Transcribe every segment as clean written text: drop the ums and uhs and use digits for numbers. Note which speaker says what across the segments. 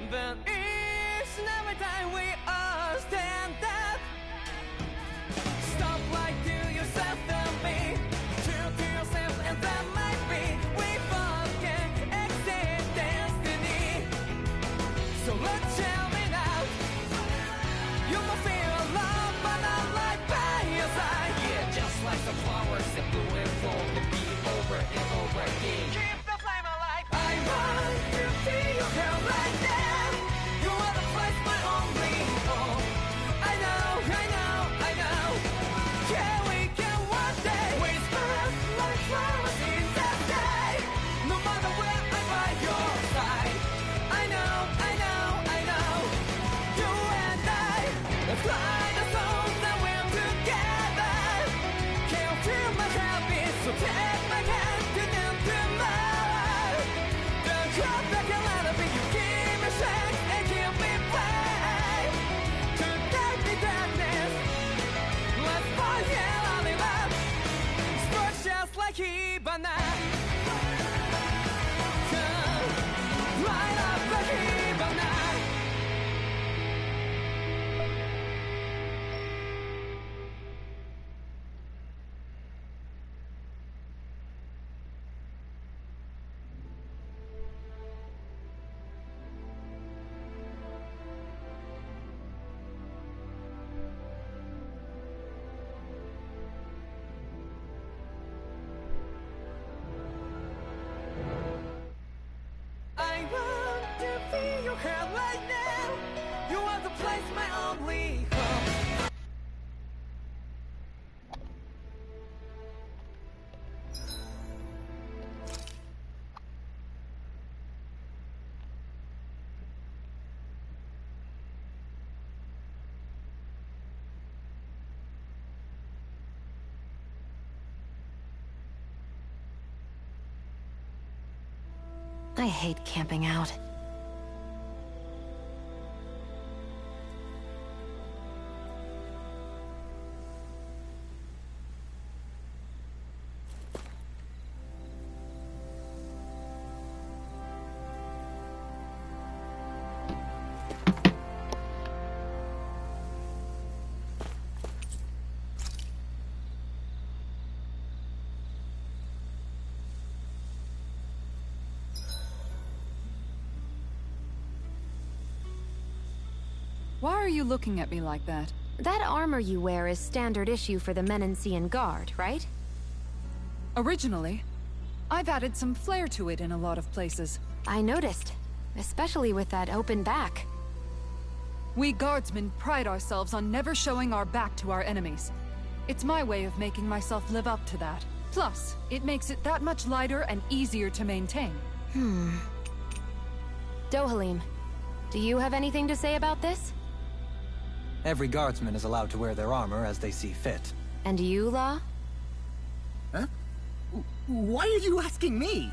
Speaker 1: Even each and every time we all stand up. Stop lying to yourself and me. True to yourself and that might be. We both can exceed destiny. So let's tell me now. You must feel alone, but I'm right by your side. Yeah, just like the flowers that bloom and fall to be over and over again. Keep the flame alive. I want to see you here right now. You are the place, my only hope. I know, I know, I know. Yeah, we can one day. We spread like flowers in the day. No matter where I'm by your side. I know, I know, I know. You and I, let's fly the soul that we're together. Can't feel my habits, so take my hand to them tomorrow. Don't drop like a lot of it, you give me strength and give me faith. To take the darkness, let's fall and I'll live up. Spark just like Hibana. Light up like Hibana. I want to feel your hair right now. You are the place, my only home.
Speaker 2: I hate camping out.
Speaker 3: Why are you looking at me like that?
Speaker 2: That armor you wear is standard issue for the Menancian Guard, right?
Speaker 3: Originally, I've added some flair to it in a lot of places.
Speaker 2: I noticed, especially with that open back.
Speaker 3: We guardsmen pride ourselves on never showing our back to our enemies. It's my way of making myself live up to that. Plus, it makes it that much lighter and easier to maintain.
Speaker 2: Dohalim, do you have anything to say about this?
Speaker 4: Every guardsman is allowed to wear their armor as they see fit.
Speaker 2: And you, Law?
Speaker 5: Huh? Why are you asking me?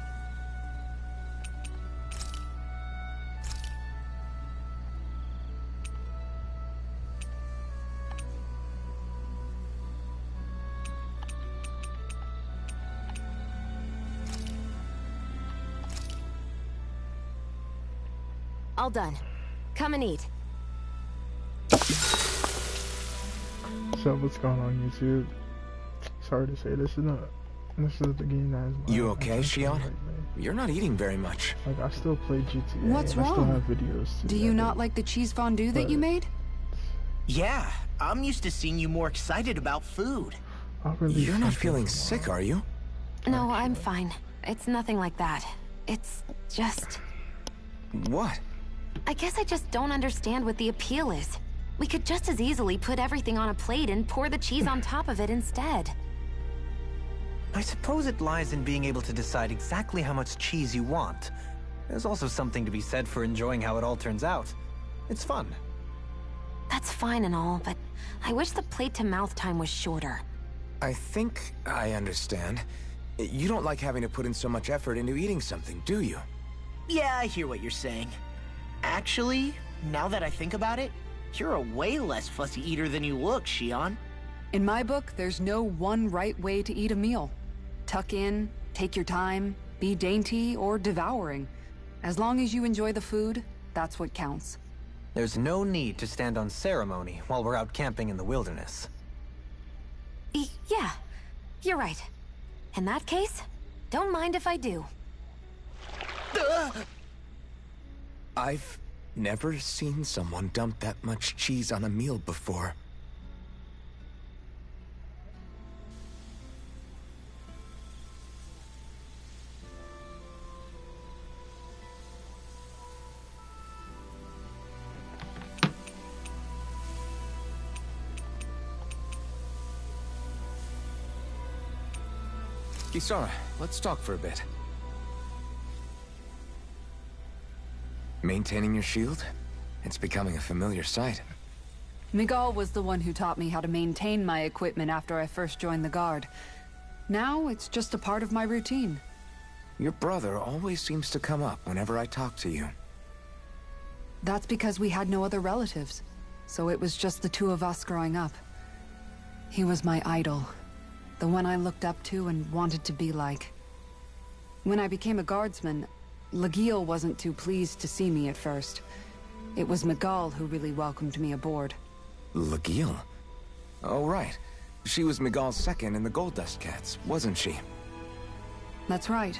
Speaker 2: All done. Come and eat.
Speaker 6: So what's going on YouTube? Sorry to say, this is the game that is
Speaker 7: You okay, Shion? You're not eating very much.
Speaker 6: Like, I still play GTA.
Speaker 3: What's
Speaker 6: and I still
Speaker 3: wrong?
Speaker 6: have videos to
Speaker 3: Do you not like the cheese fondue that you made?
Speaker 5: Yeah, I'm used to seeing you more excited about food.
Speaker 7: You're not feeling sick, are you?
Speaker 2: No, I'm fine. It's nothing like that. It's just...
Speaker 7: What?
Speaker 2: I guess I just don't understand what the appeal is. We could just as easily put everything on a plate and pour the cheese on top of it instead.
Speaker 4: I suppose it lies in being able to decide exactly how much cheese you want. There's also something to be said for enjoying how it all turns out. It's fun.
Speaker 2: That's fine and all, but I wish the plate-to-mouth time was shorter.
Speaker 7: I think I understand. You don't like having to put in so much effort into eating something, do you?
Speaker 5: Yeah, I hear what you're saying. Actually, now that I think about it, you're a way less fussy eater than you look, Shion.
Speaker 3: In my book, there's no one right way to eat a meal. Tuck in, take your time, be dainty or devouring. As long as you enjoy the food, that's what counts.
Speaker 4: There's no need to stand on ceremony while we're out camping in the wilderness.
Speaker 2: Yeah, you're right. In that case, don't mind if I do.
Speaker 7: I've never seen someone dump that much cheese on a meal before. Kisara, let's talk for a bit. Maintaining your shield? It's becoming a familiar sight.
Speaker 3: Miguel was the one who taught me how to maintain my equipment after I first joined the Guard. Now, it's just a part of my routine.
Speaker 7: Your brother always seems to come up whenever I talk to you.
Speaker 3: That's because we had no other relatives, so it was just the two of us growing up. He was my idol, the one I looked up to and wanted to be like. When I became a guardsman, Lagiel wasn't too pleased to see me at first. It was Miguel who really welcomed me aboard.
Speaker 7: Lagiel? Oh, right. She was Miguel's second in the Gold Dust Cats, wasn't she?
Speaker 3: That's right.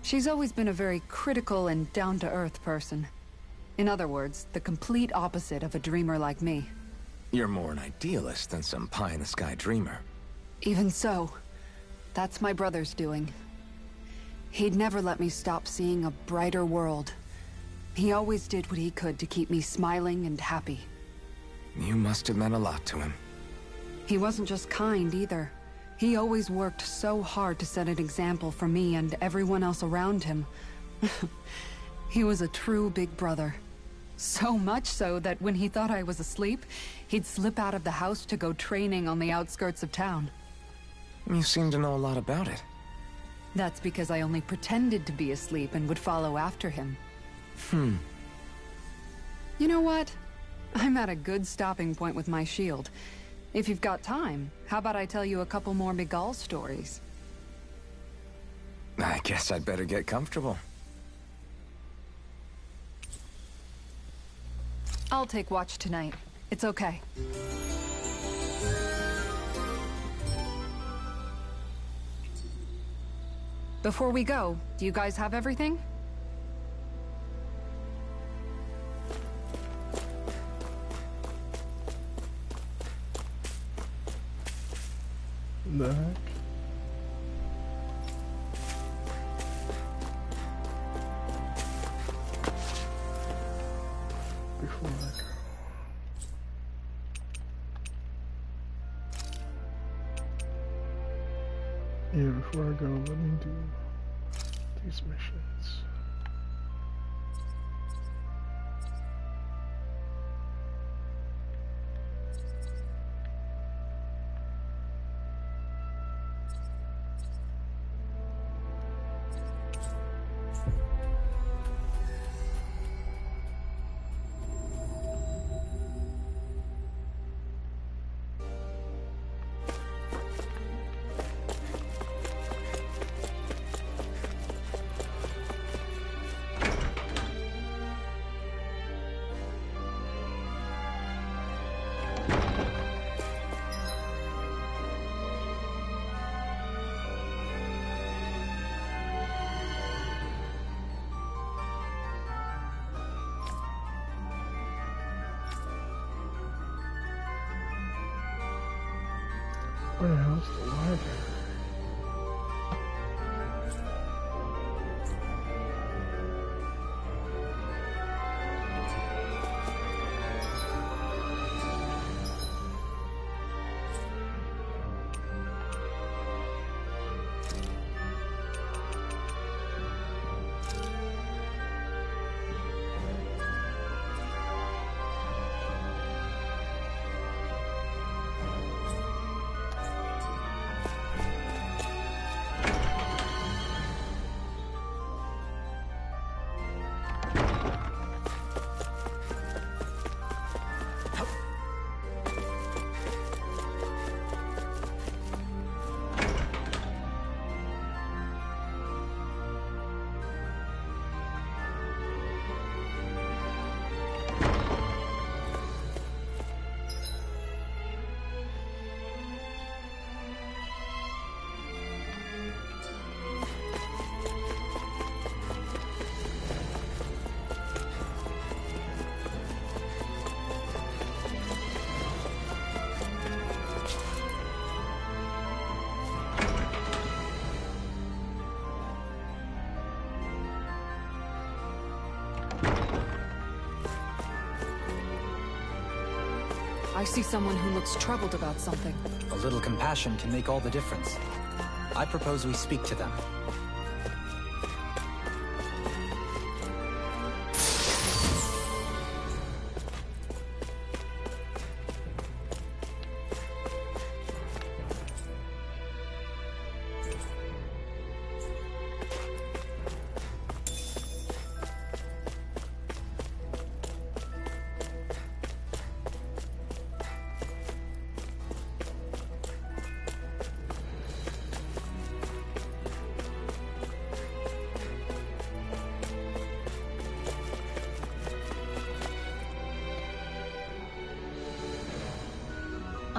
Speaker 3: She's always been a very critical and down-to-earth person. In other words, the complete opposite of a dreamer like me.
Speaker 7: You're more an idealist than some pie-in-the-sky dreamer.
Speaker 3: Even so, that's my brother's doing. He'd never let me stop seeing a brighter world. He always did what he could to keep me smiling and happy.
Speaker 7: You must have meant a lot to him.
Speaker 3: He wasn't just kind either. He always worked so hard to set an example for me and everyone else around him. He was a true big brother. So much so that when he thought I was asleep, he'd slip out of the house to go training on the outskirts of town.
Speaker 7: You seem to know a lot about it.
Speaker 3: That's because I only pretended to be asleep and would follow after him. You know what? I'm at a good stopping point with my shield. If you've got time, how about I tell you a couple more Miguel stories?
Speaker 7: I guess I'd better get comfortable.
Speaker 3: I'll take watch tonight. It's okay. Before we go, do you guys have everything?
Speaker 6: The heck? Before I go. Yeah, before I go, let me do these missions. Where the hell's the library?
Speaker 3: I see someone who looks troubled about something.
Speaker 4: A little compassion can make all the difference. I propose we speak to them.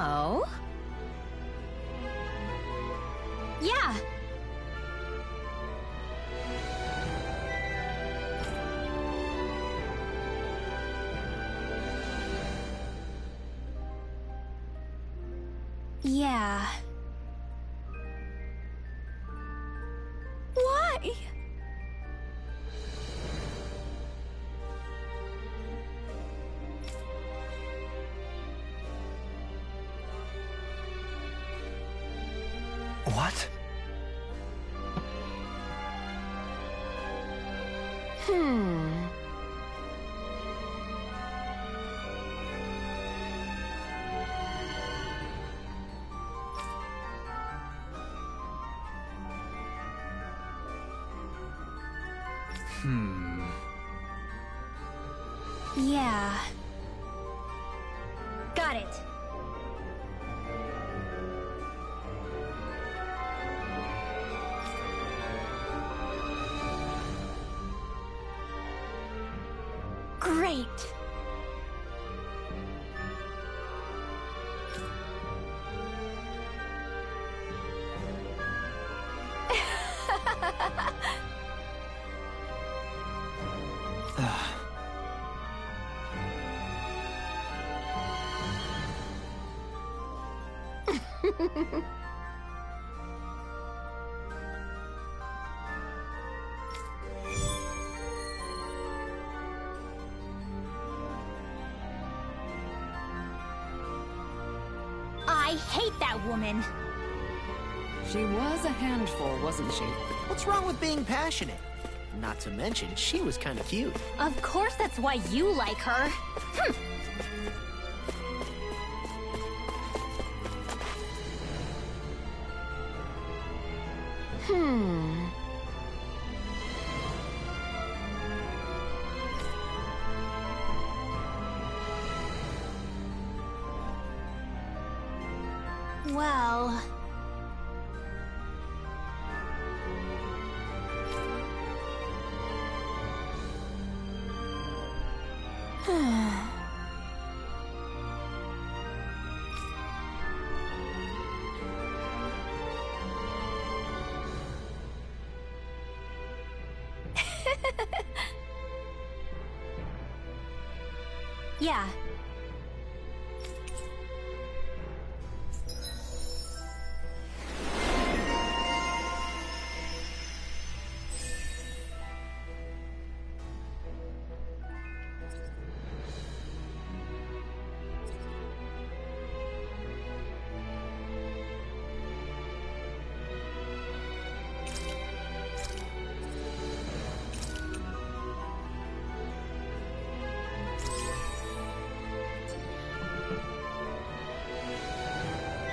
Speaker 2: Oh? Yeah. Yeah. Why?
Speaker 4: What?
Speaker 2: Yeah. Got it. Great. I hate that woman.
Speaker 3: She was a handful, wasn't she?
Speaker 5: What's wrong with being passionate? Not to mention, she was kind of cute.
Speaker 2: Of course that's why you like her. Well... yeah.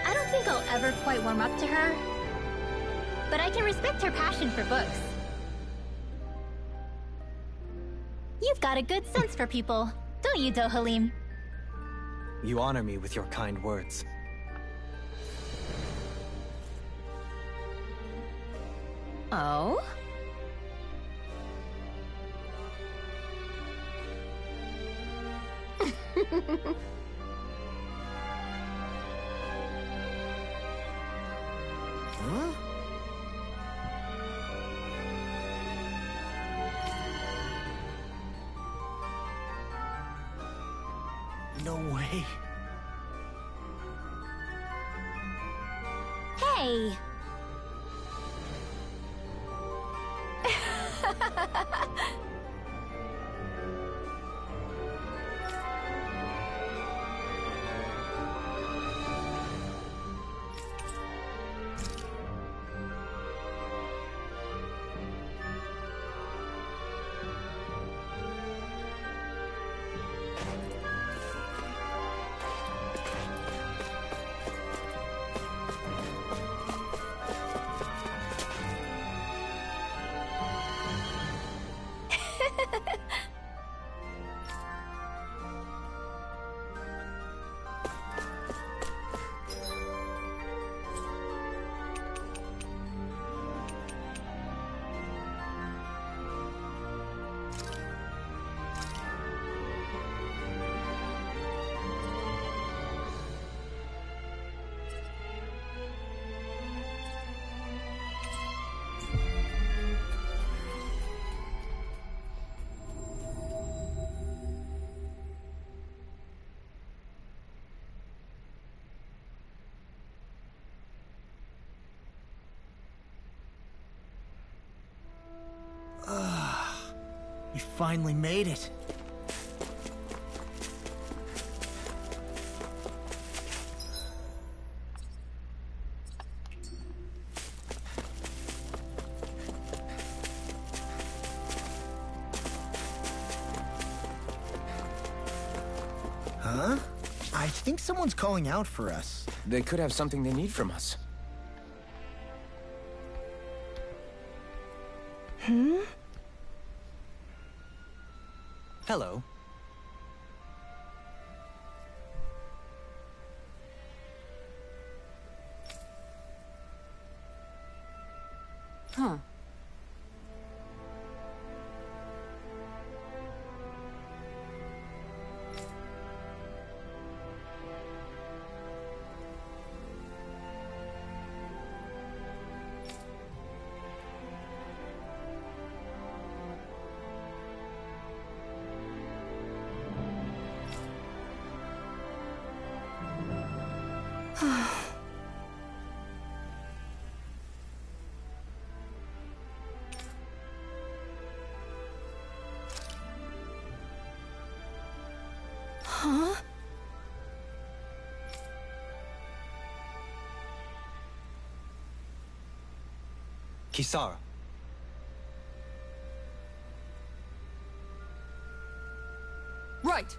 Speaker 2: I don't think I'll ever quite warm up to her, but I can respect her passion for books. You've got a good sense for people, don't you, Dohalim?
Speaker 4: You honor me with your kind words.
Speaker 2: Oh?
Speaker 5: Huh? No way.
Speaker 2: Hey!
Speaker 5: You finally made it. Huh? I think someone's calling out for us.
Speaker 7: They could have something they need from us.
Speaker 4: Hello.
Speaker 3: Huh.
Speaker 2: Huh?
Speaker 4: Kisara.
Speaker 3: Right.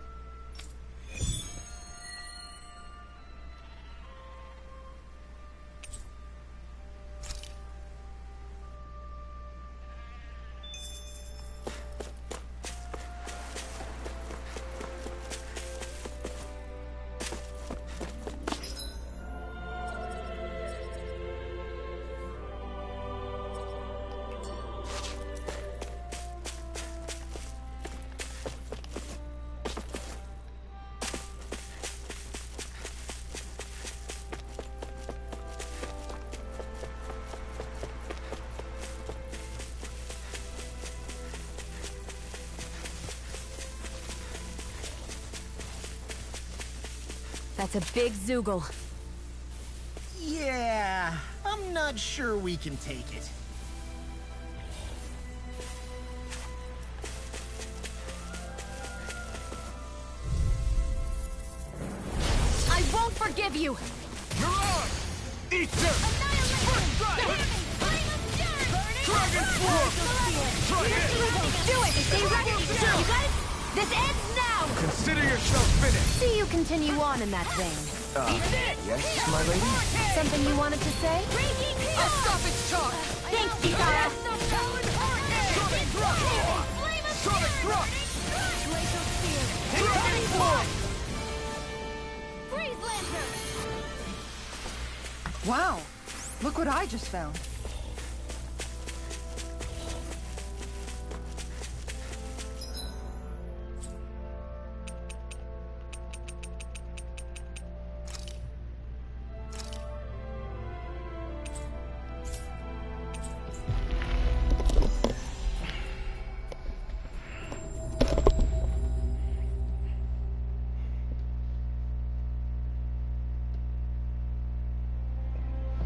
Speaker 2: That's a big Zoogle.
Speaker 5: Yeah, I'm not sure we can take it.
Speaker 2: I won't forgive you!
Speaker 7: You're on! Eat them! First strike! Dragon form! Try it!
Speaker 2: Do it! Stay ready! You got it? This ends now!
Speaker 7: Consider yourself finished!
Speaker 2: See you continue on in that vein.
Speaker 7: Yes, my lady?
Speaker 2: Something you wanted to say?
Speaker 3: I'll stop its charge!
Speaker 2: Thanks, Kisara!
Speaker 7: Sonic Thrust! Dragon form!
Speaker 3: Wow! Look what I just found.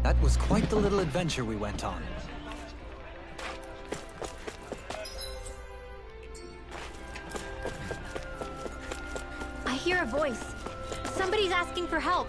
Speaker 4: That was quite the little adventure we went on.
Speaker 2: I hear a voice. Somebody's asking for help.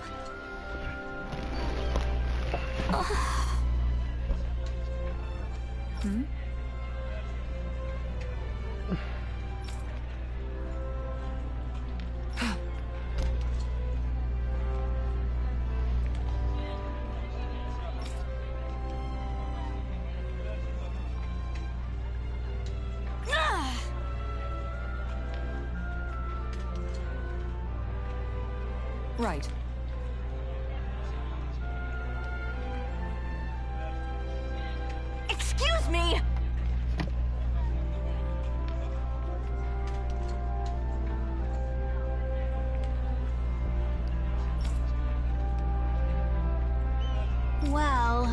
Speaker 3: Right.
Speaker 2: Excuse me! Well...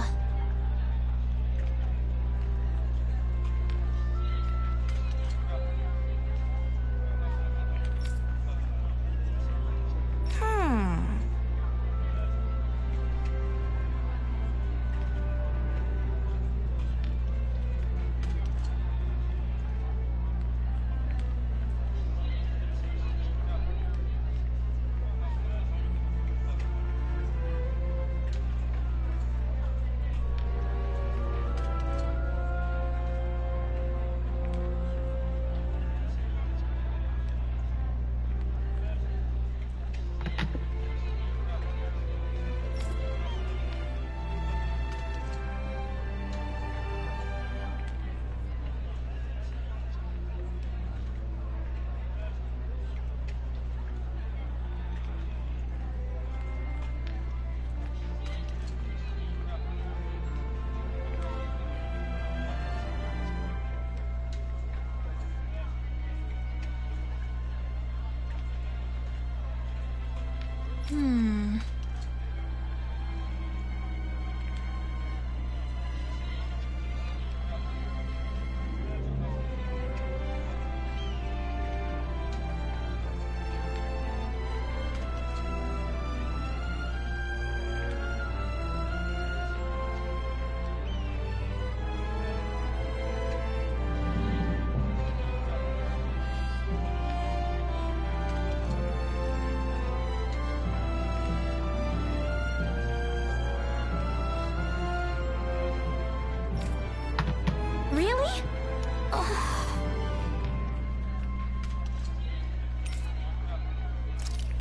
Speaker 2: Really?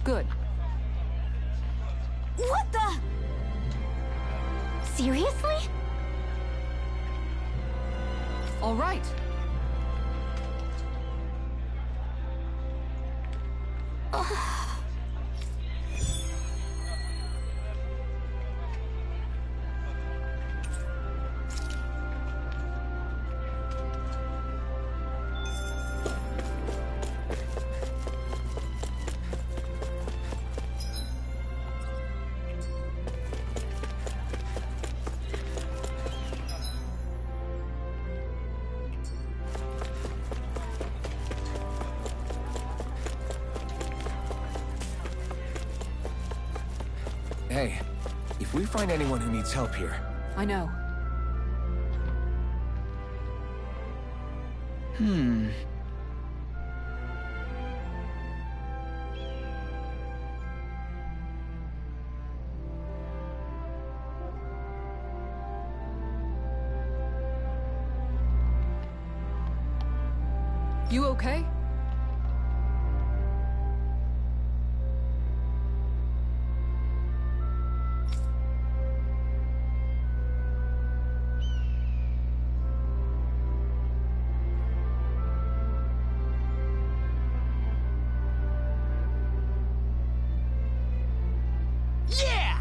Speaker 3: Good.
Speaker 2: What the? Seriously?
Speaker 3: All right.
Speaker 7: Hey, if we find anyone who needs help here...
Speaker 3: I know. You okay?
Speaker 5: Yeah!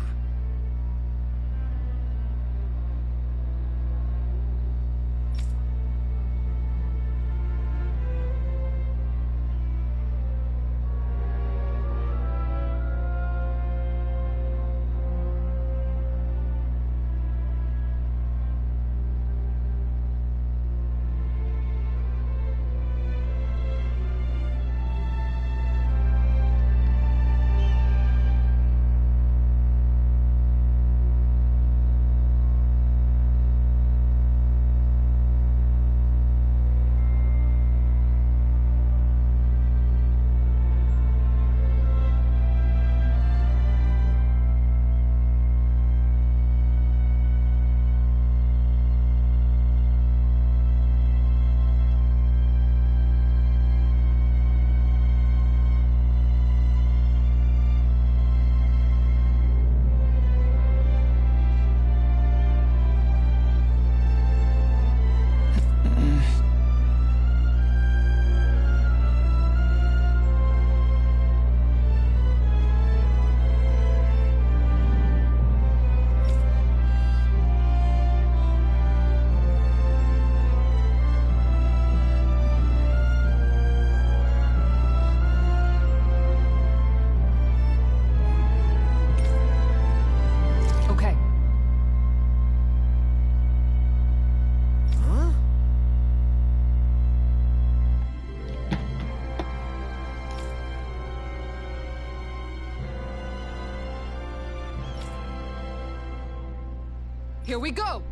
Speaker 3: Okay.
Speaker 5: Huh?
Speaker 3: Here we go!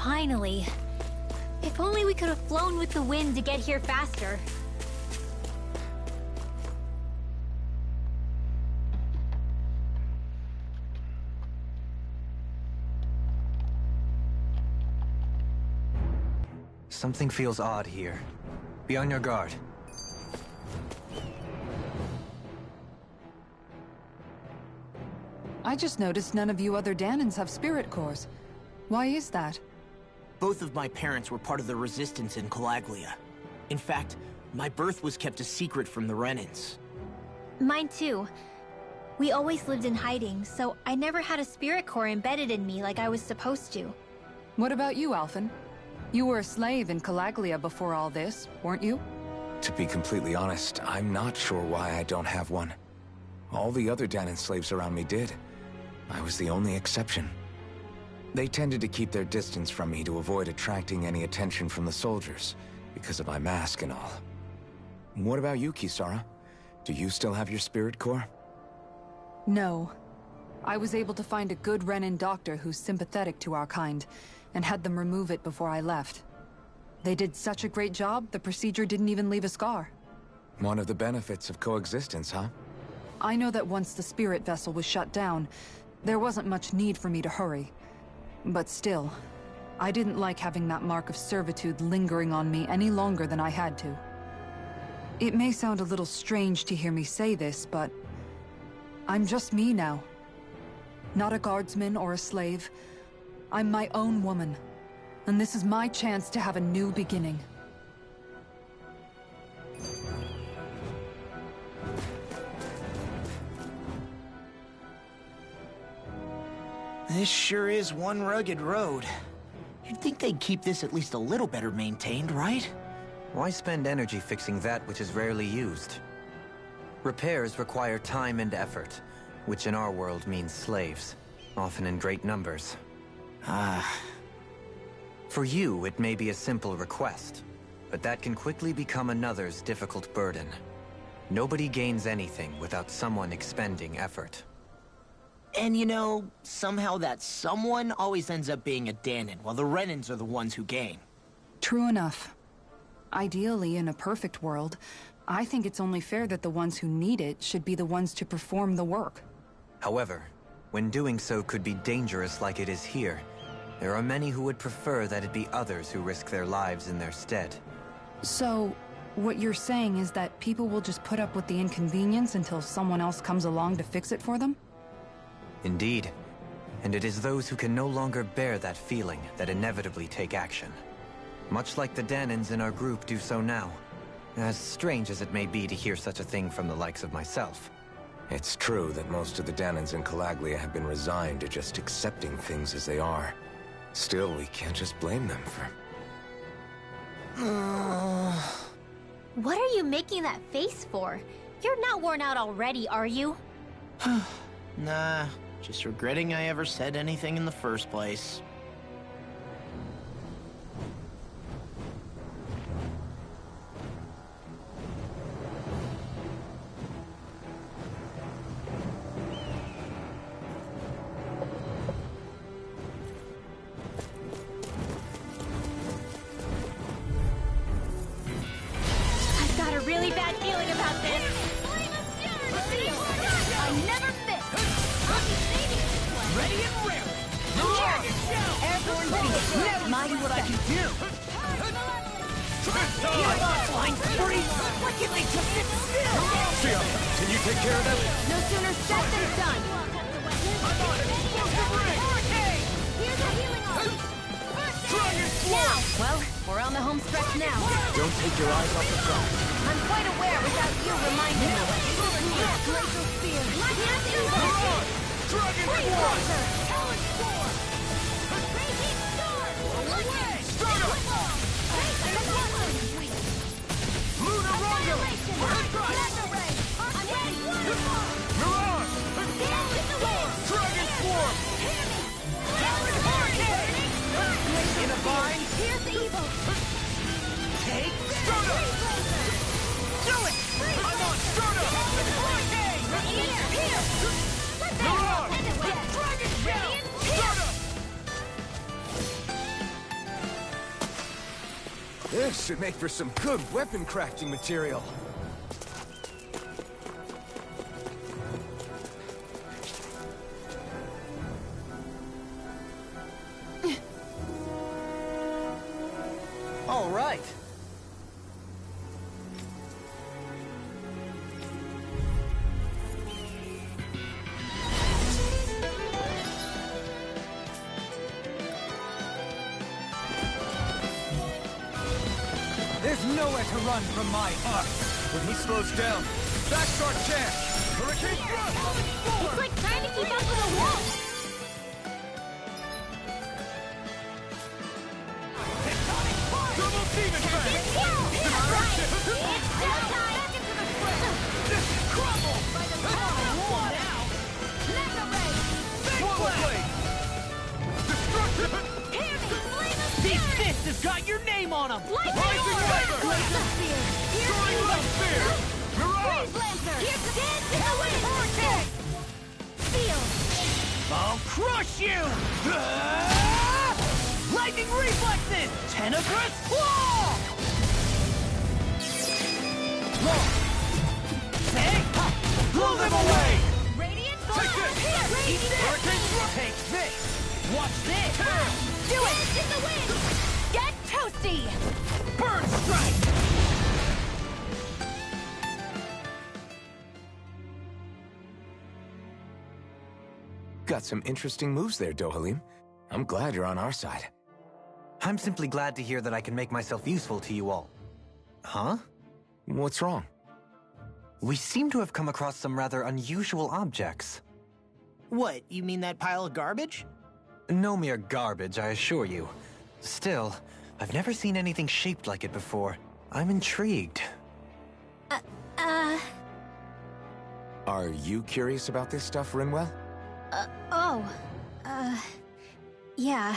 Speaker 8: Finally. If only we could have flown with the wind to get here faster.
Speaker 4: Something feels odd here. Be on your guard.
Speaker 3: I just noticed none of you other Danans have spirit cores. Why is that?
Speaker 5: Both of my parents were part of the resistance in Calaglia. In fact, my birth was kept a secret from the Renans.
Speaker 8: Mine too. We always lived in hiding, so I never had a spirit core embedded in me like I was supposed to.
Speaker 3: What about you, Alphen? You were a slave in Calaglia before all this, weren't you?
Speaker 7: To be completely honest, I'm not sure why I don't have one. All the other Danan slaves around me did. I was the only exception. They tended to keep their distance from me to avoid attracting any attention from the soldiers, because of my mask and all. What about you, Kisara? Do you still have your spirit core?
Speaker 3: No. I was able to find a good Renan doctor who's sympathetic to our kind, and had them remove it before I left. They did such a great job, the procedure didn't even leave a scar.
Speaker 7: One of the benefits of coexistence, huh?
Speaker 3: I know that once the spirit vessel was shut down, there wasn't much need for me to hurry. But still, I didn't like having that mark of servitude lingering on me any longer than I had to. It may sound a little strange to hear me say this, but I'm just me now. Not a guardsman or a slave. I'm my own woman. And this is my chance to have a new beginning.
Speaker 5: This sure is one rugged road. You'd think they'd keep this at least a little better maintained, right?
Speaker 4: Why spend energy fixing that which is rarely used? Repairs require time and effort, which in our world means slaves, often in great numbers. For you, it may be a simple request, but that can quickly become another's difficult burden. Nobody gains anything without someone expending effort.
Speaker 5: And you know, somehow that someone always ends up being a Danan, while the Renans are the ones who gain.
Speaker 3: True enough. Ideally, in a perfect world, I think it's only fair that the ones who need it should be the ones to perform the work.
Speaker 4: However, when doing so could be dangerous like it is here, there are many who would prefer that it be others who risk their lives in their stead.
Speaker 3: So, what you're saying is that people will just put up with the inconvenience until someone else comes along to fix it for them?
Speaker 4: Indeed. And it is those who can no longer bear that feeling that inevitably take action. Much like the Danans in our group do so now. As strange as it may be to hear such a thing from the likes of myself.
Speaker 7: It's true that most of the Danans in Calaglia have been resigned to just accepting things as they are. Still, we can't just blame them for...
Speaker 8: What are you making that face for? You're not worn out already, are you?
Speaker 5: Nah, just regretting I ever said anything in the first place.
Speaker 8: I've got a really bad feeling about this. I never miss.
Speaker 1: Ready and raring! Airborne ready! Mighty what I can do! Flying free! Why can't they just sit still?
Speaker 7: Sia, can you take care of them?
Speaker 2: No sooner said than done. Now, well, we're on the home stretch now.
Speaker 7: Don't take your eyes off the prize.
Speaker 2: I'm quite aware without you reminding me. Glacial spear.
Speaker 1: Dragon Force! Lunar Rondo! Mirage! Dragon Force! In a bind!
Speaker 8: Here's the evil.
Speaker 1: Take Sturda! Do it! I'm on Sturda! Mirage! Dragon Shell!
Speaker 7: This should make for some good weapon crafting material.
Speaker 5: All right.
Speaker 1: There's nowhere to run from my arc.
Speaker 7: When he slows down, that's our chance! Hurricane
Speaker 8: It's like trying to keep up with a wolf.
Speaker 1: Double demon fang!
Speaker 8: It's showtime! Back into the fray!
Speaker 1: Crumble!
Speaker 8: By the power of war now! Mega Ray!
Speaker 1: Swallow blade! Destruction!
Speaker 8: Hear me! Flame of
Speaker 5: These
Speaker 8: fury!
Speaker 5: fists has got your name on them!
Speaker 8: Lightning
Speaker 1: Rising
Speaker 8: orb!
Speaker 1: Rider!
Speaker 8: Laser spear! Here's
Speaker 1: Soaring
Speaker 8: the
Speaker 1: light spear! Mirage!
Speaker 8: Freeze lancer! Here's the dance in the wind! Hurricane! Feel!
Speaker 5: I'll crush you! Lightning reflexes! Tenebrous claw! Launch! Say! Blow them away!
Speaker 8: Radiant
Speaker 1: Take
Speaker 8: blast!
Speaker 1: this!
Speaker 8: Here!
Speaker 5: Eat this!
Speaker 1: Hurricane thrust!
Speaker 5: Take this! Watch this!
Speaker 8: Do it! Dance in the wind! Get toasty!
Speaker 5: Bird strike!
Speaker 7: Got some interesting moves there, Dohalim. I'm glad you're on our side.
Speaker 4: I'm simply glad to hear that I can make myself useful to you all. Huh?
Speaker 7: What's wrong?
Speaker 4: We seem to have come across some rather unusual objects.
Speaker 5: What, you mean that pile of garbage?
Speaker 4: No mere garbage, I assure you. Still, I've never seen anything shaped like it before. I'm intrigued.
Speaker 7: Are you curious about this stuff, Rinwell?
Speaker 8: Yeah.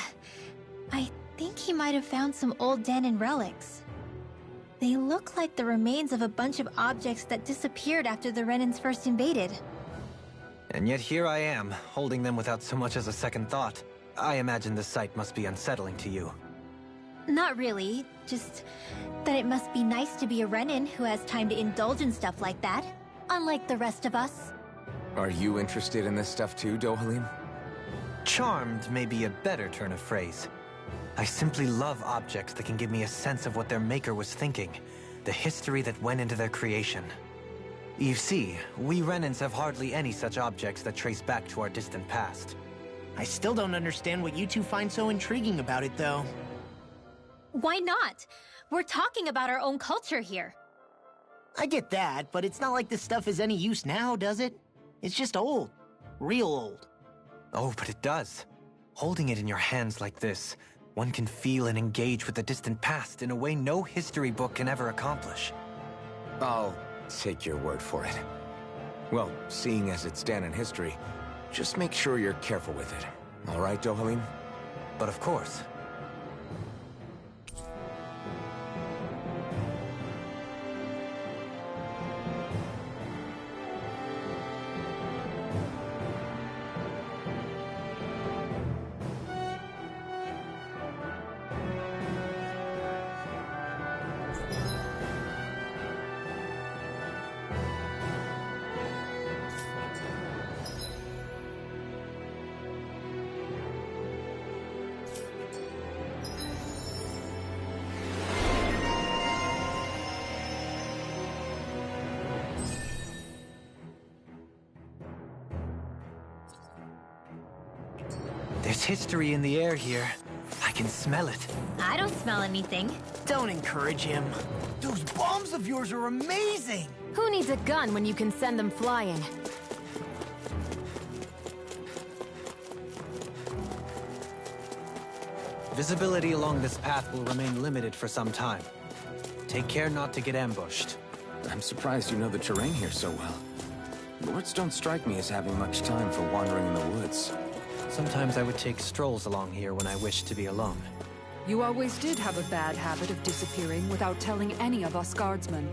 Speaker 8: I think he might have found some old Danon relics. They look like the remains of a bunch of objects that disappeared after the Renans first invaded.
Speaker 4: And yet here I am, holding them without so much as a second thought. I imagine the sight must be unsettling to you.
Speaker 8: Not really, just that it must be nice to be a Renan who has time to indulge in stuff like that, unlike the rest of us.
Speaker 7: Are you interested in this stuff too, Dohalim?
Speaker 4: Charmed may be a better turn of phrase. I simply love objects that can give me a sense of what their maker was thinking, the history that went into their creation. You see, we Renans have hardly any such objects that trace back to our distant past.
Speaker 5: I still don't understand what you two find so intriguing about it, though.
Speaker 8: Why not? We're talking about our own culture here.
Speaker 5: I get that, but it's not like this stuff is any use now, does it? It's just old. Real old.
Speaker 4: Oh, but it does. Holding it in your hands like this, one can feel and engage with the distant past in a way no history book can ever accomplish.
Speaker 7: I'll take your word for it. Well, seeing as it's Danon history, just make sure you're careful with it. All right, Dohalim?
Speaker 4: But of course. There's history in the air here. I can smell it.
Speaker 8: I don't smell anything.
Speaker 5: Don't encourage him. Those bombs of yours are amazing!
Speaker 2: Who needs a gun when you can send them flying?
Speaker 4: Visibility along this path will remain limited for some time. Take care not to get ambushed.
Speaker 7: I'm surprised you know the terrain here so well. Lords don't strike me as having much time for wandering in the woods.
Speaker 4: Sometimes I would take strolls along here when I wished to be alone.
Speaker 3: You always did have a bad habit of disappearing without telling any of us guardsmen.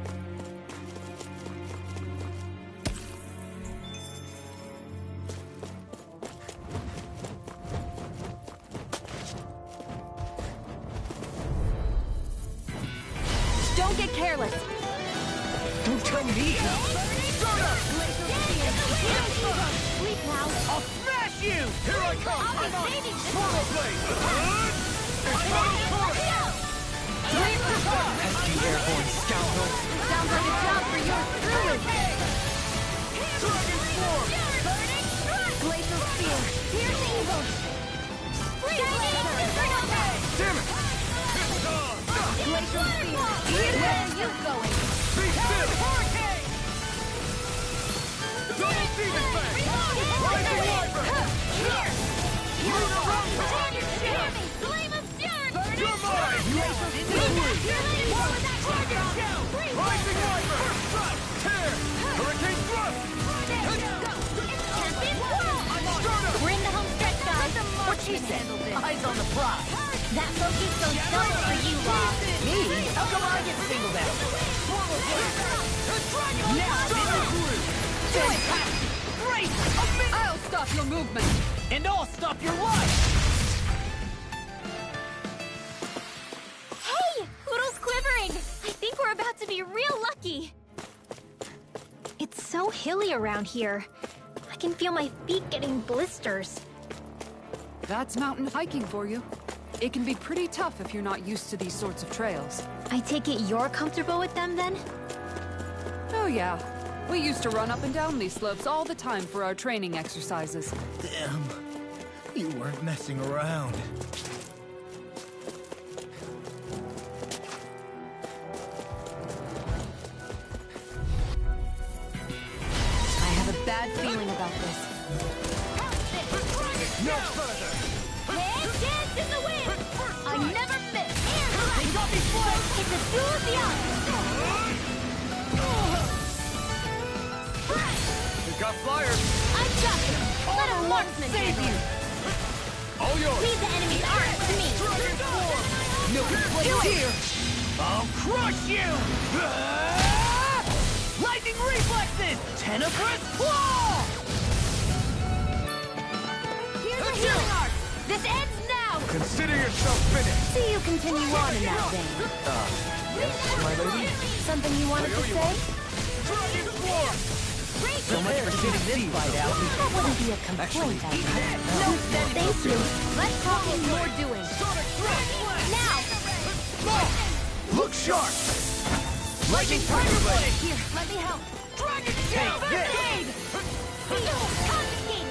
Speaker 2: get careless.
Speaker 5: Don't tell me how.
Speaker 2: Sleep now.
Speaker 5: I'll smash you!
Speaker 1: Here I come!
Speaker 2: I'm on it.
Speaker 1: Portal blade!
Speaker 4: Pesky airborne scoundrels.
Speaker 2: Sounds like a job for your druid.
Speaker 1: Dragon Storm!
Speaker 2: Glacial Spear. Here's evil.
Speaker 1: Damn it! It's on!
Speaker 2: Glacial Spear. Where are you going?
Speaker 1: Be still! Double Demon Fang! Rising Wyvern! Lunar Rumble! You're mine! Rising Wyvern! Tear! Hurricane Thrust!
Speaker 8: We're in the home stretch, guys.
Speaker 5: What she said? Eyes on the prize.
Speaker 8: That focus goes double for you, Law.
Speaker 5: Me? How come I get singled out? Now, fantastic! Great!
Speaker 3: I'll stop your movement.
Speaker 5: And I'll stop your life!
Speaker 8: Hey! Poodle's quivering! I think we're about to be real lucky. It's so hilly around here. I can feel my feet getting blisters.
Speaker 3: That's mountain hiking for you. It can be pretty tough if you're not used to these sorts of trails.
Speaker 8: I take it you're comfortable with them, then?
Speaker 3: Oh yeah. We used to run up and down these slopes all the time for our training exercises.
Speaker 5: Damn. You weren't messing around.
Speaker 2: I have a bad feeling about this.
Speaker 5: No further!
Speaker 8: Dance in the wind! I never miss! They got me flat! It's a duel of the odds!
Speaker 1: We got flyers!
Speaker 8: I've got you! Let a marksman
Speaker 5: Save you!
Speaker 1: All yours!
Speaker 8: Leave the enemy's arms to me!
Speaker 1: Dragon Storm!
Speaker 5: No place here! I'll crush you! Lightning reflexes! Tenebrous claw!
Speaker 8: Here's a healing arc! This ends now!
Speaker 1: Consider yourself finished!
Speaker 2: See you continue on in that vein.
Speaker 4: Yes, my lady?
Speaker 2: Something you wanted to say?
Speaker 1: Dragon Swarm!
Speaker 5: So much for sitting this fight out.
Speaker 2: That wouldn't be a complaint, I guess.
Speaker 8: No, thank you. Let's talk in more doing.
Speaker 1: Sonic Thrust!
Speaker 8: Now!
Speaker 5: Look sharp! Lightning Tiger Blade!
Speaker 8: Here, let me help.
Speaker 1: Dragon
Speaker 5: Take
Speaker 1: Shell!
Speaker 5: this!
Speaker 8: Seal, confiscated!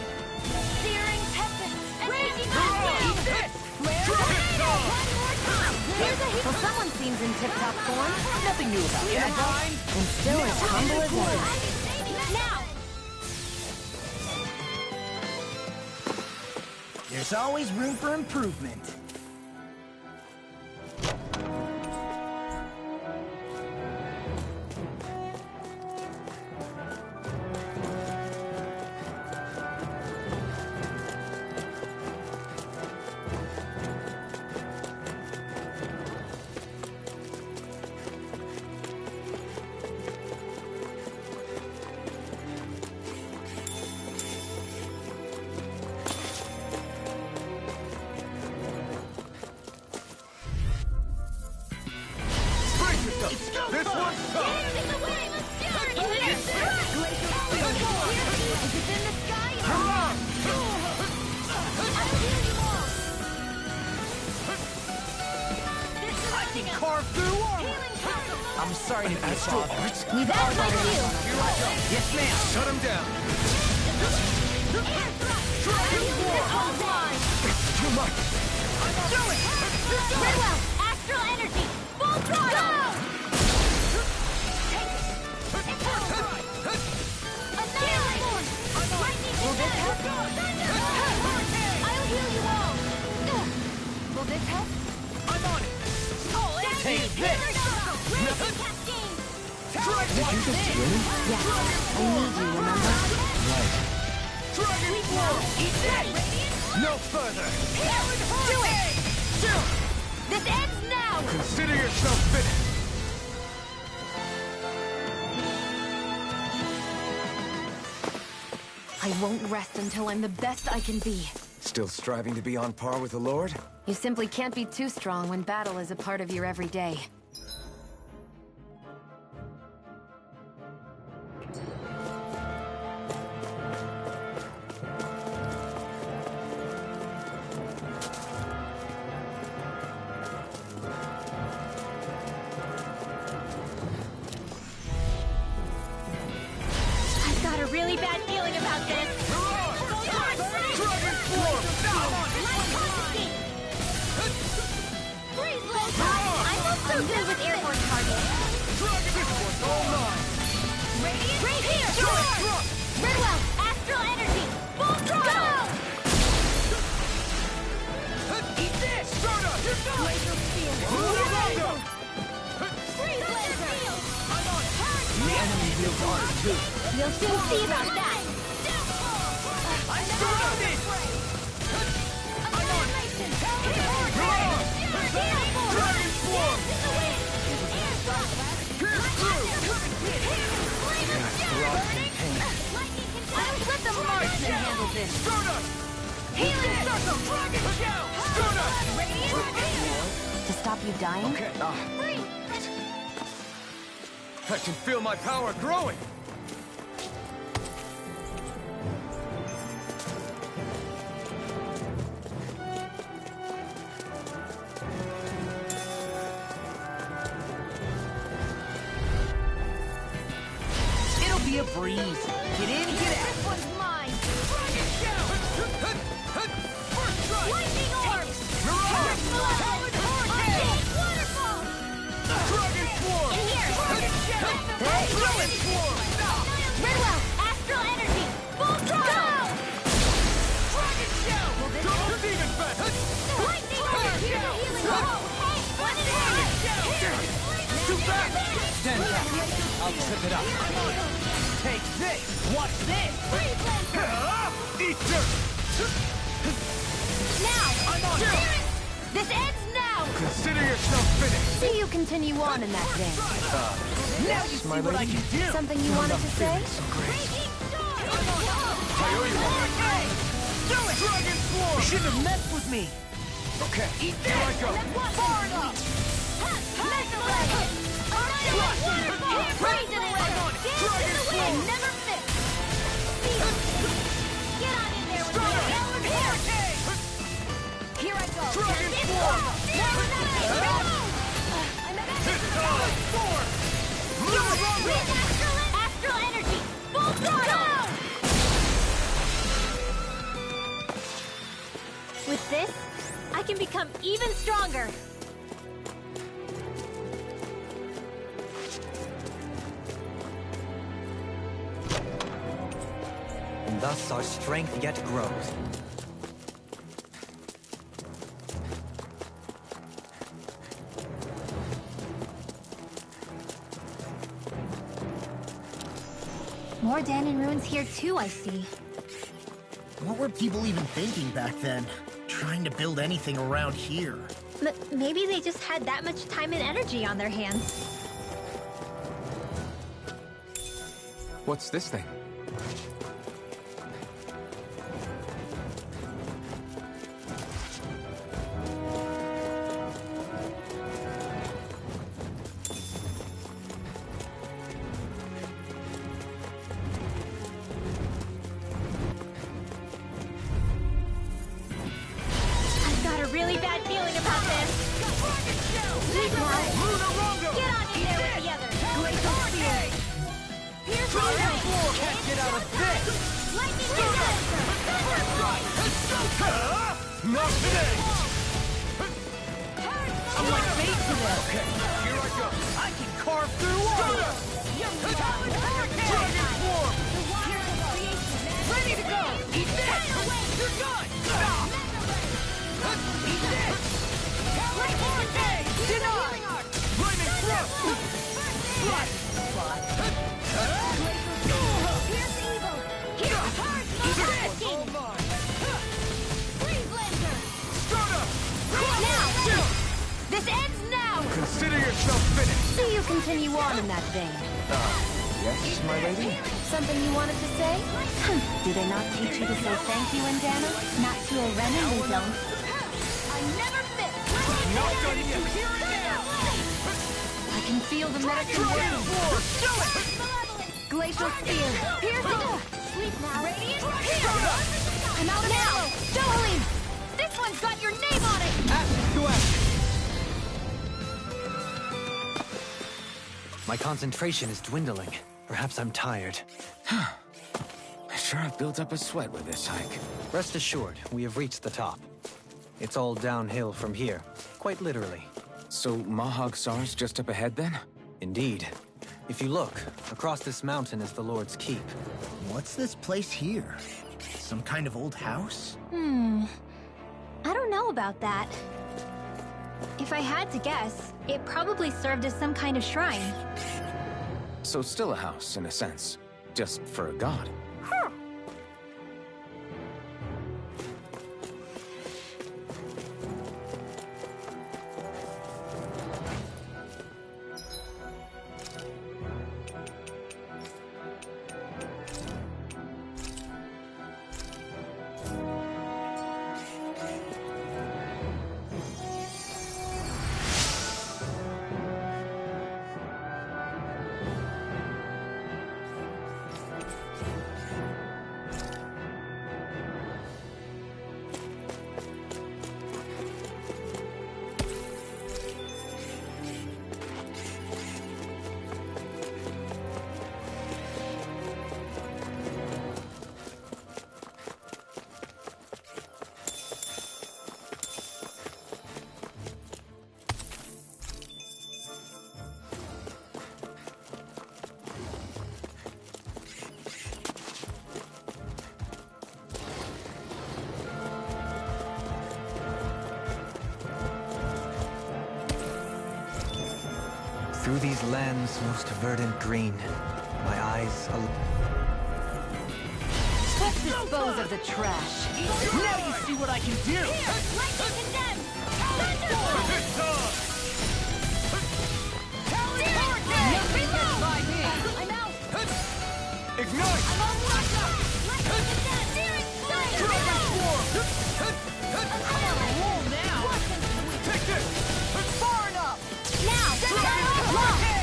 Speaker 8: Searing tempest! And raging
Speaker 1: Eat this! Dragon Dog!
Speaker 8: Here's a
Speaker 2: Well, someone seems in tip-top form.
Speaker 5: Nothing new about that.
Speaker 2: And still as humble as ever.
Speaker 8: Now!
Speaker 5: There's always room for improvement.
Speaker 1: Brace yourself! This one's tough!
Speaker 5: I can carve through armor! I'm sorry to be a bother.
Speaker 8: We've all got you!
Speaker 5: Yes, ma'am!
Speaker 1: Shut him down!
Speaker 8: All mine!
Speaker 5: Too much!
Speaker 8: Do it! Very well! Astral energy! Full throttle! Will this help? I'll heal you all! Will this help?
Speaker 5: I'm on it! Take this!
Speaker 2: Yeah, I need you, remember?
Speaker 1: Dragon Swarm!
Speaker 5: Eat that! No further!
Speaker 8: Do it! This ends now!
Speaker 1: Consider yourself finished!
Speaker 2: I won't rest until I'm the best I can be.
Speaker 7: Still striving to be on par with the Lord?
Speaker 2: You simply can't be too strong when battle is a part of your everyday.
Speaker 8: really bad feeling about this. I'm not so good with airborne targets. Radiant, right here! Sure! Redwell, astral energy! Full throttle!
Speaker 1: Eat this!
Speaker 8: Laser spear! Freeze laser!
Speaker 1: The enemy wields ours too.
Speaker 8: You'll soon see about that!
Speaker 1: I'm surrounded! Dragon Swarm! Pierce through!
Speaker 2: I would let the marksman handle this.
Speaker 1: Stardust!
Speaker 2: Healing
Speaker 1: Circle! Dragon Shell! Stardust!
Speaker 2: To stop you dying?
Speaker 7: Okay. I can feel my power growing.
Speaker 5: It'll be a breeze. Get in, get out.
Speaker 8: This one's mine!
Speaker 1: Dragon Shell! First strike!
Speaker 8: Lightning orb!
Speaker 1: Mirage! Talon Hurricane!
Speaker 8: Waterfall!
Speaker 1: Dragon Swarm!
Speaker 8: In here!
Speaker 1: Dragon Swarm!
Speaker 8: Redwell, astral energy! Full throttle!
Speaker 1: Dragon Shell! Double Demon Fest!
Speaker 8: Lightning orb! Here's a healing orb! Hey, one in
Speaker 1: Dragon
Speaker 8: hand!
Speaker 1: Shell! Too fast! Stand back! I'll trip it up. Take this! Watch this!
Speaker 8: Freeze laser!
Speaker 1: Eat dirt!
Speaker 8: Now!
Speaker 1: I'm on
Speaker 8: Spirit!
Speaker 1: it!
Speaker 8: This ends now!
Speaker 7: Consider yourself finished.
Speaker 2: See you continue on in that vein.
Speaker 5: Now you see what I can do.
Speaker 2: Something you wanted to say?
Speaker 8: Raging star!
Speaker 7: I owe you one.
Speaker 1: Do it! Dragon Swarm!
Speaker 5: You shouldn't have messed with me.
Speaker 7: Okay.
Speaker 1: Eat
Speaker 7: Here I
Speaker 1: this!
Speaker 7: go.
Speaker 8: Forward up! Mega Dragon! Waterfall! Freezing laser! Dance in the wind! Never miss! Get on in there with me! Here I go!
Speaker 1: Dragon
Speaker 8: It's
Speaker 1: Swarm! Sword!
Speaker 8: With astral energy! Full throttle! With this, I can become even stronger!
Speaker 4: And thus our strength yet grows.
Speaker 8: More Danon ruins here too, I see.
Speaker 5: What were people even thinking back then? Trying to build anything around here.
Speaker 8: Maybe they just had that much time and energy on their hands.
Speaker 7: What's this thing?
Speaker 8: I've got a really bad feeling about this. Sleep now. Get on in there with the others. Here's the
Speaker 1: Dragon
Speaker 8: rain.
Speaker 1: Swarm can't get out of this!
Speaker 8: Lightning laser.
Speaker 7: Not today.
Speaker 5: I'm like bait to them.
Speaker 7: Okay. Here I go.
Speaker 5: I can carve through walls.
Speaker 1: Dragon Swarm! Ready to go! Eat this! You're done! Eat this! Talon Hurricane! Denied! Lightning Thrust! Right!
Speaker 8: Here's evil. Here's hard king. Freeze laser. Now. This ends now.
Speaker 7: Consider yourself finished.
Speaker 2: See you continue on in that vein.
Speaker 7: Yes, my lady?
Speaker 2: Something you wanted to say? Do they not teach you to say thank you in Dana?
Speaker 8: Not to a Renan, we don't.
Speaker 2: I never miss!
Speaker 1: Not done yet!
Speaker 2: I can feel the medicine
Speaker 1: Dragon
Speaker 2: working.
Speaker 1: Swarm!
Speaker 2: Glacial spear. Piercing.
Speaker 8: Sleep now. Radiant.
Speaker 2: I'm out now. Jolene! This one's got your name on it!
Speaker 1: Acid to action!
Speaker 4: My concentration is dwindling. Perhaps I'm tired.
Speaker 7: Sure, I've built up a sweat with this hike.
Speaker 4: Rest assured, we have reached the top. It's all downhill from here, quite literally.
Speaker 7: So Mahag Sar's just up ahead then?
Speaker 4: Indeed. If you look, across this mountain is the Lord's Keep.
Speaker 5: What's this place here? Some kind of old house?
Speaker 8: I don't know about that. If I had to guess, it probably served as some kind of shrine.
Speaker 7: So still a house, in a sense. Just for a god.
Speaker 4: Through these lands most verdant green, my eyes
Speaker 3: Let's dispose of the trash.
Speaker 1: Now you see what I can do!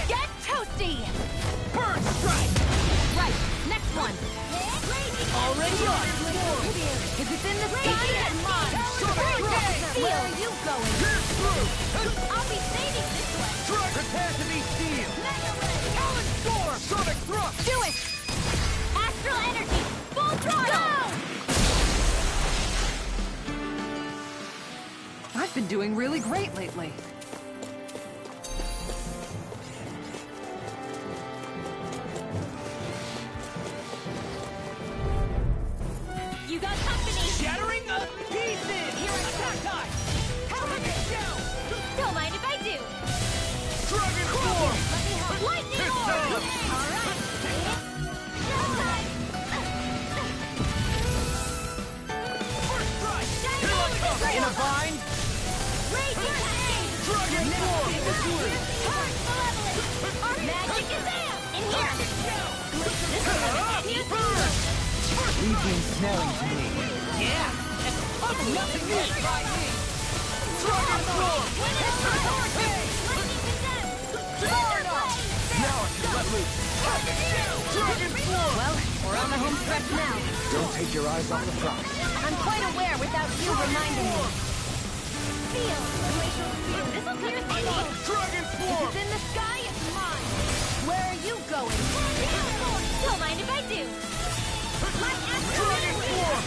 Speaker 2: Get toasty!
Speaker 1: Burn strike!
Speaker 2: Right, next one.
Speaker 1: Already on!
Speaker 2: If it's in the sky, it's mine. Where are you going? I'll be saving this one.
Speaker 1: Prepare to be sealed! Talon Storm! Sonic Thrust!
Speaker 2: Do it! Astral energy, full throttle!
Speaker 3: I've been doing really great lately.
Speaker 2: You got company!
Speaker 1: Shattering the pieces!
Speaker 2: Here I
Speaker 1: Attack time!
Speaker 2: Don't mind if I do!
Speaker 1: Dragon Form!
Speaker 2: Lightning
Speaker 1: Hit
Speaker 2: orb!
Speaker 1: down!
Speaker 2: Alright!
Speaker 1: First strike! Here I come! In a bind!
Speaker 2: Raging Aim!
Speaker 1: Dragon Form!
Speaker 2: Heart Malevolent! Magic is out! In here! This is
Speaker 4: Leaping smelling to me.
Speaker 1: Yeah! And nothing gets by me! Dragon Form! Now I can let loose! Dragon Form!
Speaker 2: Well, we're on the home stretch now.
Speaker 7: Don't take your eyes off the prize.
Speaker 2: I'm quite aware without you reminding me. Feel! This'll clear things!
Speaker 1: Dragon
Speaker 2: If
Speaker 1: Form!
Speaker 2: it's in the sky, it's mine! Where are you going? Don't mind if I do! My
Speaker 1: Dragon Form!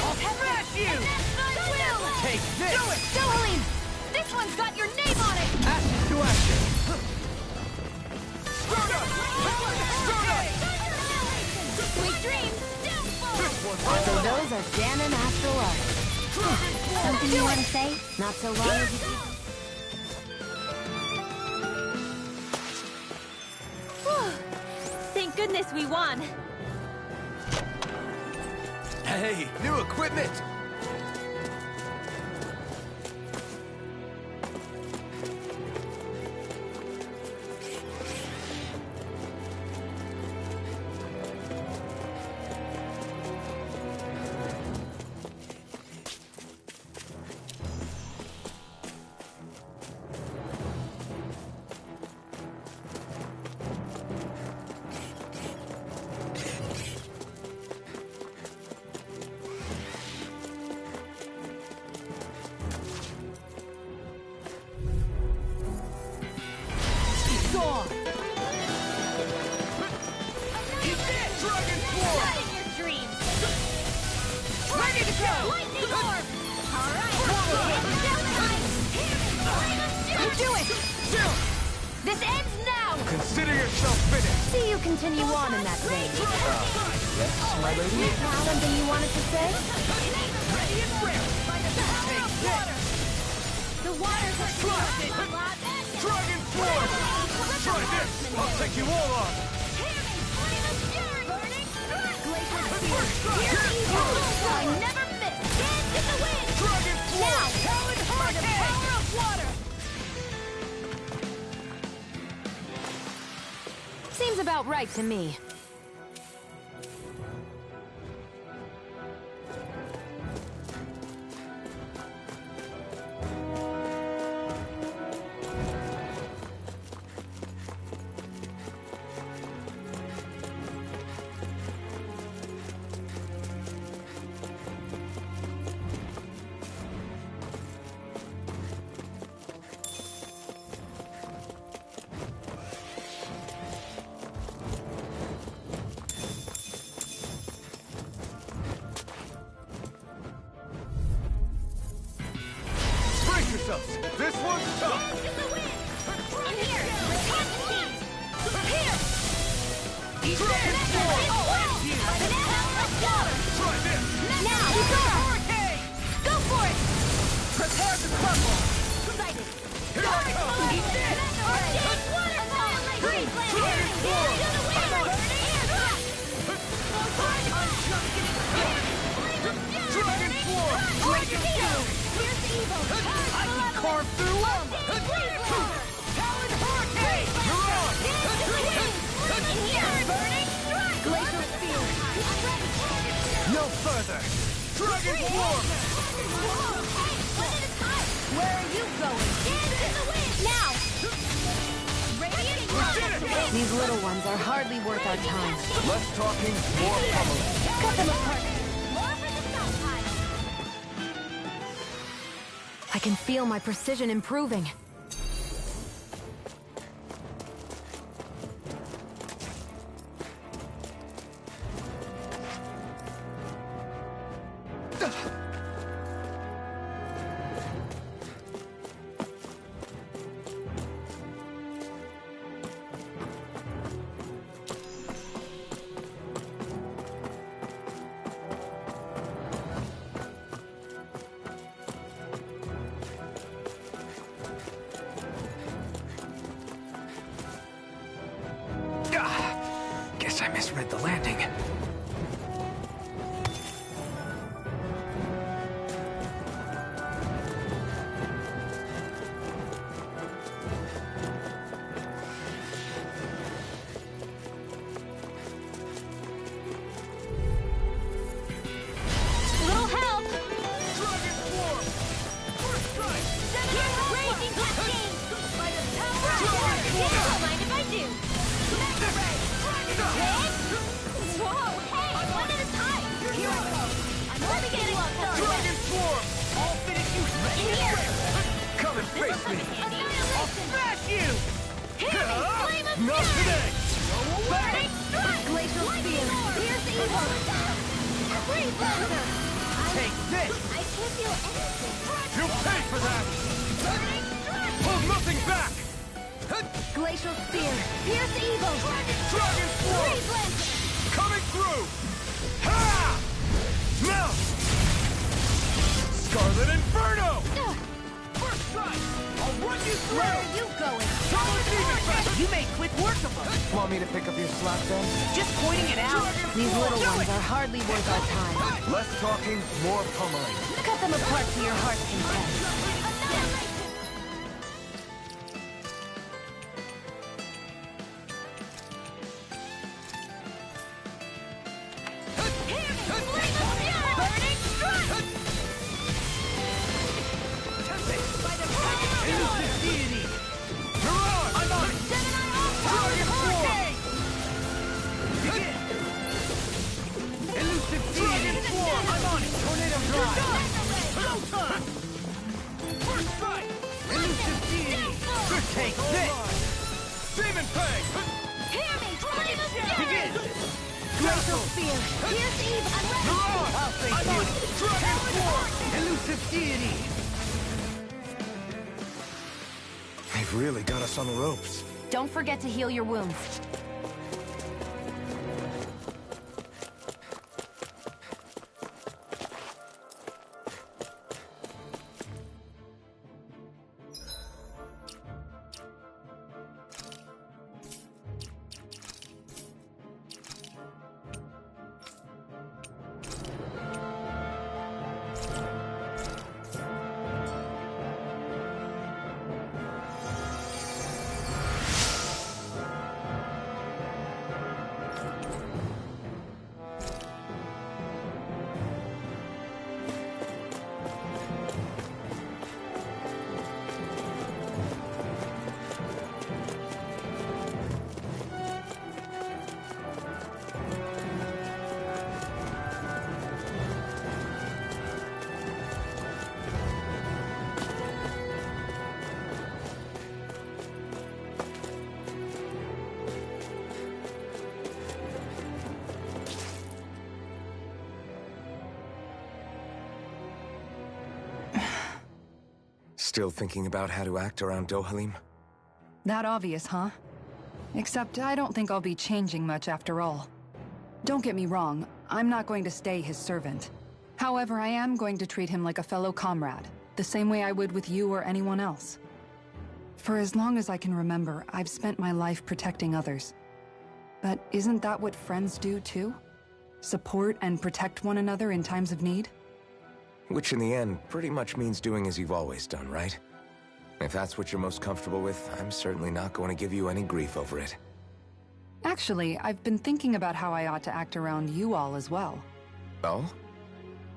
Speaker 2: I'll
Speaker 1: smash you! Take this!
Speaker 2: Do it! Dohaline! This one's got your name on it!
Speaker 4: Ashes to ashes.
Speaker 1: Stardust! Stardust!
Speaker 2: Sweet dreams!
Speaker 1: This one's
Speaker 2: So those are Dan and Astral Art.
Speaker 1: Dragon Form!
Speaker 8: Something you want to say?
Speaker 2: Not so long as you...
Speaker 8: Thank goodness we won.
Speaker 1: Hey, new equipment!
Speaker 2: Do it! This ends now!
Speaker 7: Consider yourself finished!
Speaker 2: See you continue on in that vein.
Speaker 7: Yes, my lady?
Speaker 2: Something you wanted to say?
Speaker 1: Ready and ready.
Speaker 2: The waters are
Speaker 1: Trust it. Dragon form! Try this! I'll take you all on!
Speaker 2: I never miss! Dance in the wind!
Speaker 1: Dragon form!
Speaker 2: Now!
Speaker 1: Talon
Speaker 2: By the
Speaker 1: hurricane!
Speaker 2: power of water! Seems about right to me.
Speaker 1: Brace yourselves! This one's tough!
Speaker 2: In here! Here!
Speaker 1: Dragon form! Try this!
Speaker 2: Now!
Speaker 1: Hurricane!
Speaker 2: Go for it!
Speaker 1: Prepare to crumble!
Speaker 2: Excited!
Speaker 1: Here I come!
Speaker 2: Eat this!
Speaker 1: Dragon form! Dragon form! Dragon form! I can carve through armor! Talon hurricane! You're on!
Speaker 2: Glacial Spear!
Speaker 1: No further! Dragon form!
Speaker 2: Where are you going? Now! These little ones are hardly worth our time.
Speaker 7: Less talking, more pummeling.
Speaker 2: Cut them apart! I can feel my precision improving.
Speaker 7: Guess I misread the landing.
Speaker 2: Little help!
Speaker 1: Dragon form! First strike!
Speaker 2: Raging Cascade! By the power of
Speaker 1: Dragon
Speaker 2: water!
Speaker 1: form!
Speaker 2: Don't mind if I do! Mega Ray! Whoa, hey! One at a time! Here I go! I'm only getting up for
Speaker 1: Dragon form! I'll finish you
Speaker 2: In here!
Speaker 7: Come and face me!
Speaker 1: I'll smash you!
Speaker 2: Flame of
Speaker 1: Not
Speaker 2: Fury!
Speaker 1: today! Go away!
Speaker 2: Glacial Spear! Pierce evil! Breathe Lancer!
Speaker 1: Take this!
Speaker 2: I can't feel anything!
Speaker 1: You'll pay for that! Hold nothing back!
Speaker 2: Glacial Spear! Pierce evil!
Speaker 1: Dragon form!
Speaker 2: Breathe Lancer!
Speaker 1: Coming through! Ha! Now! Scarlet Inferno! First strike! I'll run you through!
Speaker 2: Where are you going?
Speaker 1: Solid demon fest!
Speaker 5: You made quick work of them.
Speaker 7: Want me to pick up your slack then?
Speaker 5: Just pointing it out.
Speaker 2: These little ones are hardly worth our time.
Speaker 7: Less talking, more pummeling.
Speaker 2: Cut them apart to your heart's content.
Speaker 1: Elusive deity! You're on! I'm on it! Dragon form! Begin! Elusive Dragon form! I'm on it! Tornado drive! Showtime! First strike! Elusive deity! Good take this! Demon Fang! Begin!
Speaker 2: Glacial Spear! Pierce Eve!
Speaker 1: You're on!
Speaker 5: I'll thank
Speaker 1: I'm
Speaker 5: you.
Speaker 1: on it! Dragon form! Elusive deity!
Speaker 7: They've really got us on the ropes.
Speaker 2: Don't forget to heal your wounds.
Speaker 7: Still thinking about how to act around Dohalim?
Speaker 3: That obvious, huh? Except I don't think I'll be changing much after all. Don't get me wrong, I'm not going to stay his servant. However, I am going to treat him like a fellow comrade, the same way I would with you or anyone else. For as long as I can remember, I've spent my life protecting others. But isn't that what friends do too? Support and protect one another in times of need?
Speaker 7: Which in the end pretty much means doing as you've always done, right? If that's what you're most comfortable with, I'm certainly not going to give you any grief over it.
Speaker 3: Actually, I've been thinking about how I ought to act around you all as well.
Speaker 7: Oh?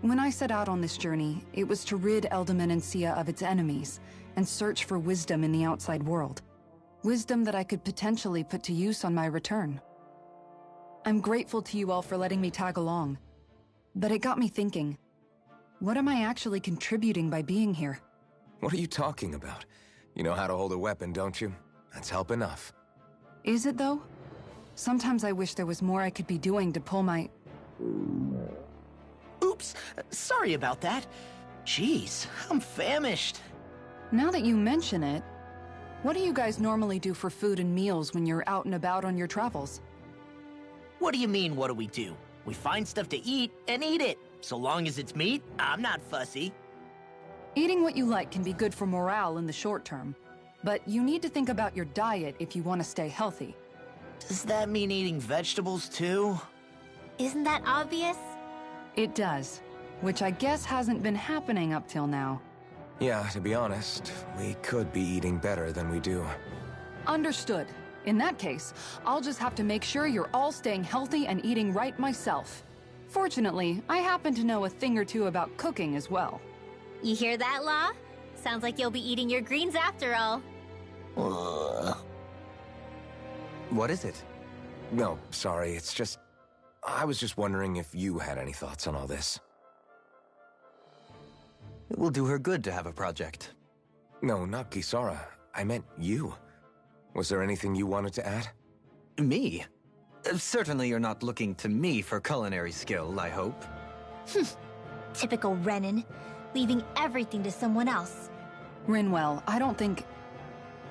Speaker 3: When I set out on this journey, it was to rid Eldaman and Sia of its enemies, and search for wisdom in the outside world. Wisdom that I could potentially put to use on my return. I'm grateful to you all for letting me tag along. But it got me thinking, what am I actually contributing by being here?
Speaker 7: What are you talking about? You know how to hold a weapon, don't you? That's help enough.
Speaker 3: Is it though? Sometimes I wish there was more I could be doing to pull my...
Speaker 5: Oops, sorry about that. Jeez, I'm famished.
Speaker 3: Now that you mention it, what do you guys normally do for food and meals when you're out and about on your travels?
Speaker 5: What do you mean, what do we do? We find stuff to eat and eat it. So long as it's meat, I'm not fussy.
Speaker 3: Eating what you like can be good for morale in the short term, but you need to think about your diet if you want to stay healthy.
Speaker 5: Does that mean eating vegetables too?
Speaker 8: Isn't that obvious?
Speaker 3: It does, which I guess hasn't been happening up till now.
Speaker 7: Yeah, to be honest, we could be eating better than we do.
Speaker 3: Understood. In that case, I'll just have to make sure you're all staying healthy and eating right myself. Fortunately, I happen to know a thing or two about cooking as well.
Speaker 8: You hear that, Law? Sounds like you'll be eating your greens after all.
Speaker 4: What is it?
Speaker 7: No, sorry, it's just... I was just wondering if you had any thoughts on all this.
Speaker 4: It will do her good to have a project.
Speaker 7: No, not Kisara. I meant you. Was there anything you wanted to add?
Speaker 4: Me? Certainly you're not looking to me for culinary skill, I hope.
Speaker 8: Typical Renan, leaving everything to someone else.
Speaker 3: Rinwell, I don't think...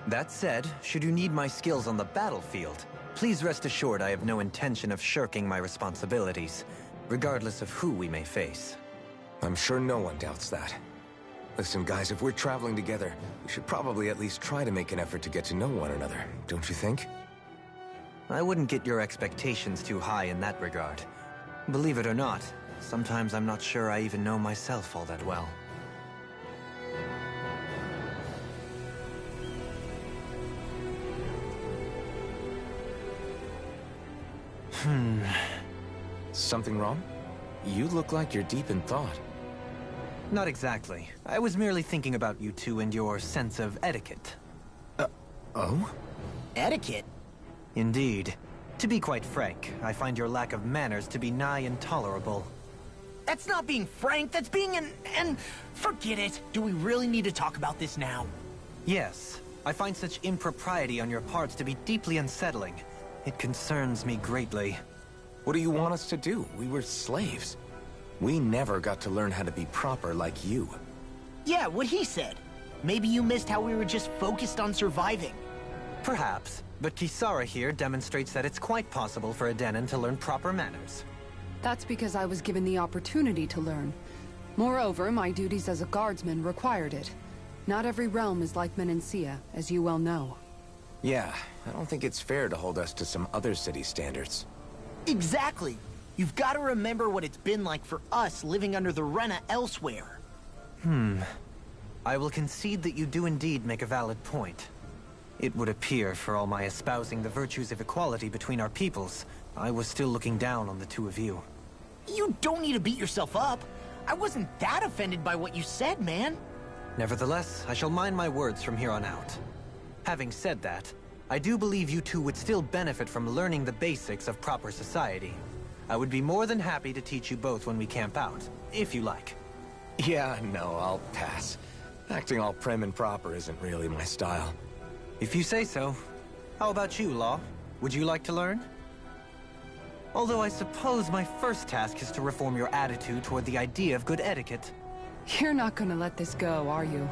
Speaker 4: That said, should you need my skills on the battlefield, please rest assured I have no intention of shirking my responsibilities, regardless of who we may face.
Speaker 7: I'm sure no one doubts that. Listen, guys, if we're traveling together, we should probably at least try to make an effort to get to know one another, don't you think?
Speaker 4: I wouldn't get your expectations too high in that regard. Believe it or not, sometimes I'm not sure I even know myself all that well.
Speaker 7: Something wrong? You look like you're deep in thought.
Speaker 4: Not exactly. I was merely thinking about you two and your sense of etiquette.
Speaker 7: Oh?
Speaker 5: Etiquette?
Speaker 4: Indeed. To be quite frank, I find your lack of manners to be nigh intolerable.
Speaker 5: That's not being frank, that's being and forget it. Do we really need to talk about this now?
Speaker 4: Yes. I find such impropriety on your parts to be deeply unsettling. It concerns me greatly.
Speaker 7: What do you want us to do? We were slaves. We never got to learn how to be proper like you.
Speaker 5: Yeah, what he said. Maybe you missed how we were just focused on surviving.
Speaker 4: Perhaps, but Kisara here demonstrates that it's quite possible for a Denon to learn proper manners.
Speaker 3: That's because I was given the opportunity to learn. Moreover, my duties as a guardsman required it. Not every realm is like Menancia, as you well know.
Speaker 7: Yeah, I don't think it's fair to hold us to some other city standards.
Speaker 5: Exactly. You've got to remember what it's been like for us living under the Rena elsewhere.
Speaker 4: I will concede that you do indeed make a valid point. It would appear, for all my espousing the virtues of equality between our peoples, I was still looking down on the two of you.
Speaker 5: You don't need to beat yourself up. I wasn't that offended by what you said, man.
Speaker 4: Nevertheless, I shall mind my words from here on out. Having said that, I do believe you two would still benefit from learning the basics of proper society. I would be more than happy to teach you both when we camp out, if you like.
Speaker 7: Yeah, no, I'll pass. Acting all prim and proper isn't really my style.
Speaker 4: If you say so. How about you, Law? Would you like to learn? Although I suppose my first task is to reform your attitude toward the idea of good etiquette.
Speaker 3: You're not gonna let this go, are you?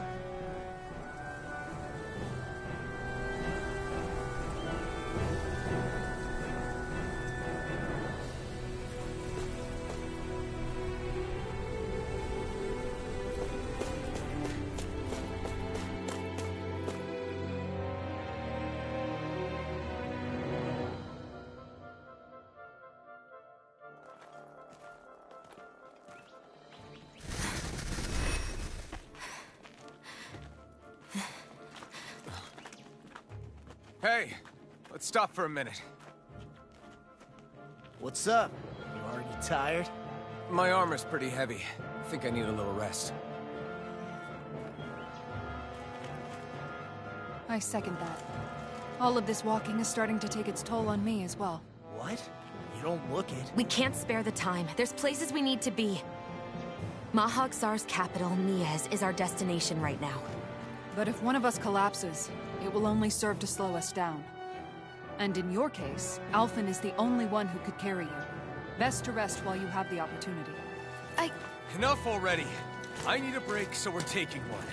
Speaker 9: Hey, let's stop for a minute.
Speaker 5: What's up? You already tired?
Speaker 9: My armor's pretty heavy. I think I need a little rest.
Speaker 3: I second that. All of this walking is starting to take its toll on me as well.
Speaker 5: What? You don't look it.
Speaker 2: We can't spare the time. There's places we need to be. Mahag-Sar's capital, Niez, is our destination right now.
Speaker 3: But if one of us collapses, it will only serve to slow us down. And in your case, Alphen is the only one who could carry you. Best to rest while you have the opportunity.
Speaker 9: Enough already. I need a break, so we're taking one.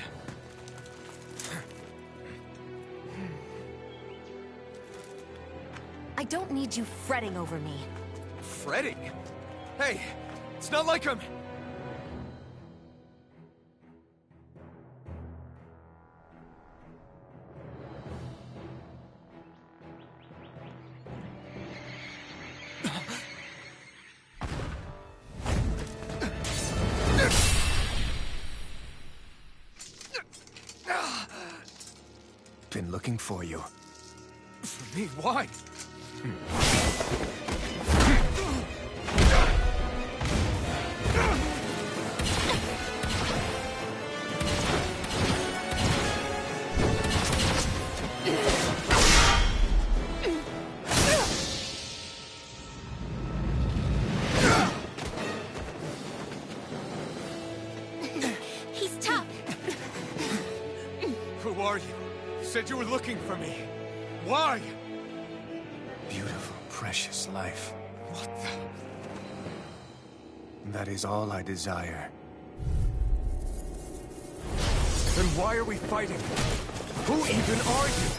Speaker 2: I don't need you fretting over me.
Speaker 9: Fretting? Hey, it's not like I'm...
Speaker 7: Been looking for you.
Speaker 9: For me? Why?
Speaker 8: He's tough.
Speaker 9: Who are you? You said you were looking for me. Why?
Speaker 10: Beautiful, precious life.
Speaker 9: What the...
Speaker 10: That is all I desire.
Speaker 9: Then why are we fighting? Who even are you?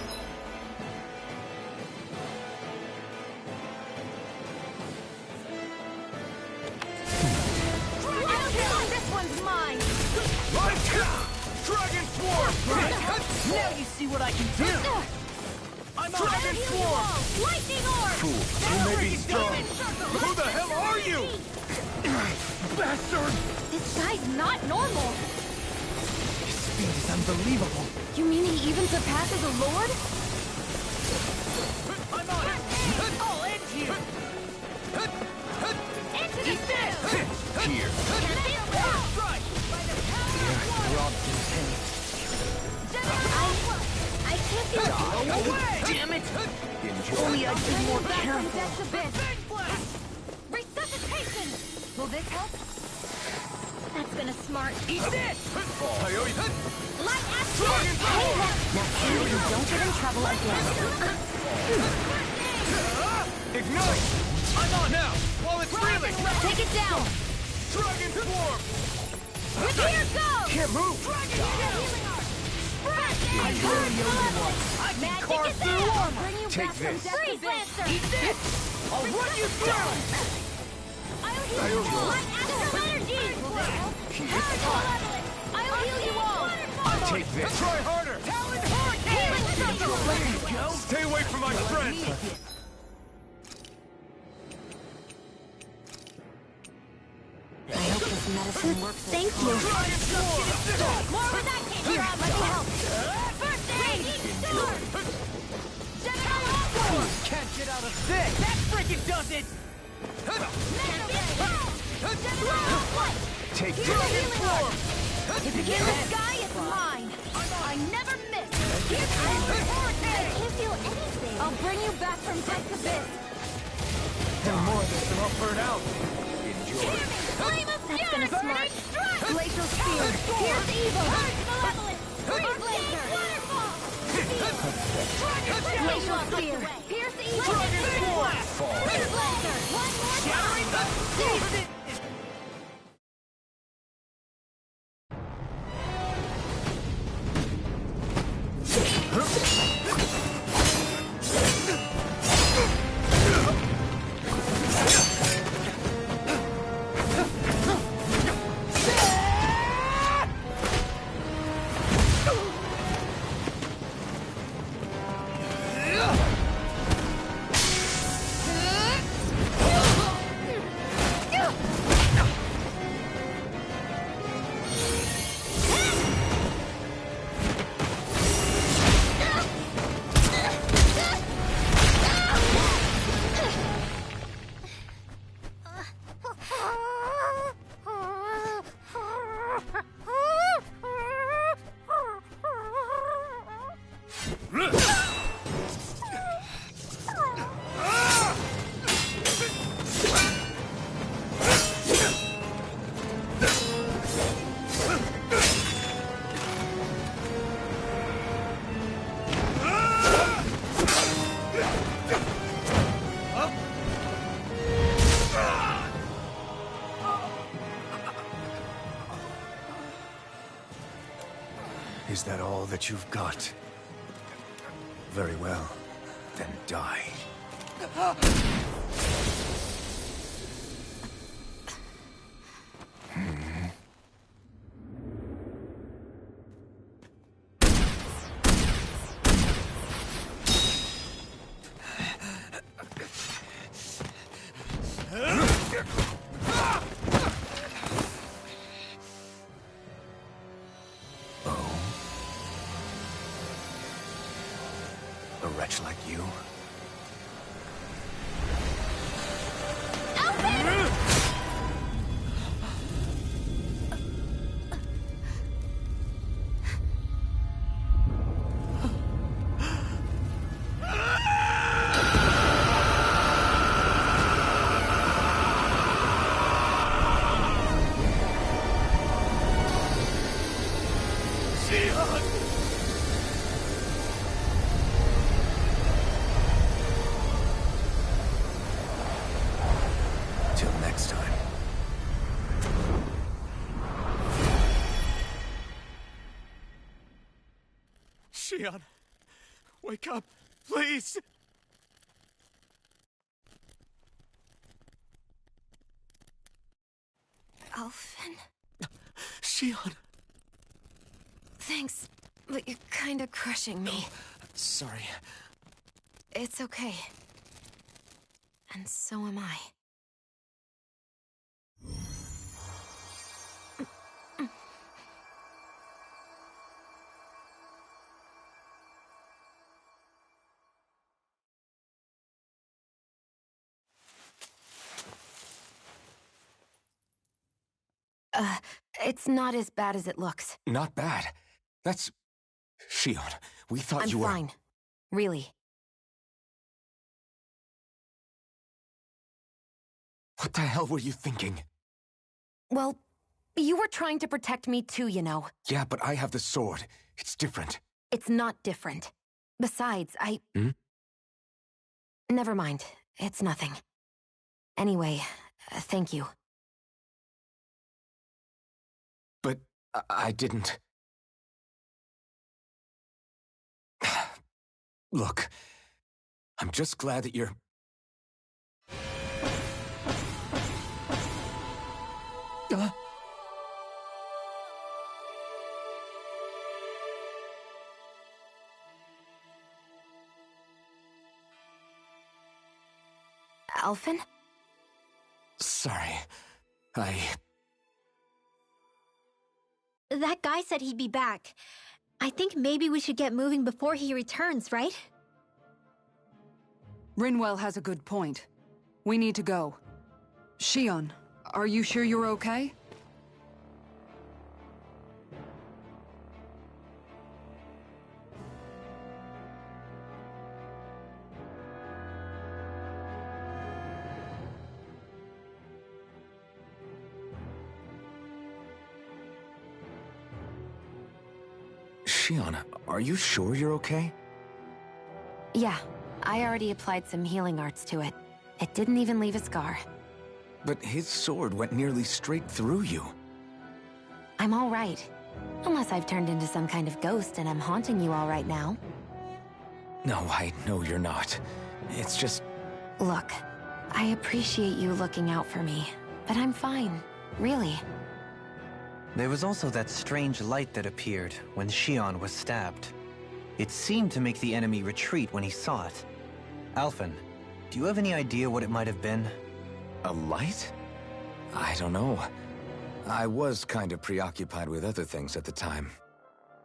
Speaker 2: This one's mine!
Speaker 9: Dragon Swarm!
Speaker 5: Now you see what I can do! I'm on
Speaker 9: Dragon Swarm!
Speaker 8: Lightning orb!
Speaker 9: You may be strong. Who the hell are you? Bastard!
Speaker 2: This guy's not normal!
Speaker 4: His speed is unbelievable.
Speaker 2: You mean he even surpasses a lord?
Speaker 5: I'm on it! I'll end you!
Speaker 8: Into the field!
Speaker 10: Here.
Speaker 8: I can't feel
Speaker 5: Damn it!
Speaker 10: Enjoy.
Speaker 5: Only I'd be more careful.
Speaker 2: That's a bit. Resuscitation! Will this help?
Speaker 8: That's gonna smart.
Speaker 5: Eat this!
Speaker 8: Light action!
Speaker 2: Now see if you don't get in trouble again.
Speaker 9: Ignite! I'm on now! While it's reeling!
Speaker 2: Take it down!
Speaker 9: Dragon Swarm!
Speaker 8: Here goes!
Speaker 9: Can't move!
Speaker 1: I can carve through armor!
Speaker 7: Take this.
Speaker 8: Freeze Lancer!
Speaker 1: Eat this! I'll run you through!
Speaker 8: I'll heal you all! My astral energy! I'll heal you all!
Speaker 7: Take this.
Speaker 9: Try harder!
Speaker 1: Talon Hurricane! There you go!
Speaker 9: Stay away from my friend!
Speaker 2: I hope this medicine works.
Speaker 8: Thank you. More where that came from! Let me help! First aid!
Speaker 1: Can't get out of this! That frickin' does it!
Speaker 7: Take this.
Speaker 1: Dragon form!
Speaker 8: If you get the sky, it's mine! I never miss! I can't feel anything! I'll bring you back from death to this!
Speaker 1: More of this and I'll burn out!
Speaker 8: Flame of That's been a smart. Glacial Spear! Pierce Evil! Malevolent! Freeze Laser! Waterfall! Glacial Spear! Pierce Evil! Freeze Laser! One more time!
Speaker 10: Is that all that you've got? Very well. Then die. A wretch like you? Till next time.
Speaker 9: Shion, wake up, please!
Speaker 2: Alphen?
Speaker 9: Shion!
Speaker 2: Thanks, but you're kinda crushing me.
Speaker 9: Sorry.
Speaker 2: It's okay. And so am I. It's not as bad as it looks.
Speaker 7: Not bad. That's... Shion, we thought
Speaker 2: I'm
Speaker 7: you were...
Speaker 2: fine. Really.
Speaker 7: What the hell were you thinking?
Speaker 2: Well, you were trying to protect me too, you know.
Speaker 7: Yeah, but I have the sword. It's different.
Speaker 2: It's not different. Besides,
Speaker 7: Hmm?
Speaker 2: Never mind. It's nothing. Anyway, thank you.
Speaker 7: But I didn't... Look, I'm just glad that you're...
Speaker 2: Alphen?
Speaker 7: Sorry.
Speaker 8: That guy said he'd be back. I think maybe we should get moving before he returns, right?
Speaker 3: Rinwell has a good point. We need to go. Shion, are you sure you're okay?
Speaker 7: Shion, are you sure you're okay?
Speaker 2: Yeah, I already applied some healing arts to it. It didn't even leave a scar.
Speaker 7: But his sword went nearly straight through you.
Speaker 2: I'm all right. Unless I've turned into some kind of ghost and I'm haunting you all right now.
Speaker 7: No, I know you're not. It's just...
Speaker 2: Look, I appreciate you looking out for me, but I'm fine, really.
Speaker 4: There was also that strange light that appeared when Shion was stabbed. It seemed to make the enemy retreat when he saw it. Alphen, do you have any idea what it might have been?
Speaker 7: A light? I don't know. I was kind of preoccupied with other things at the time.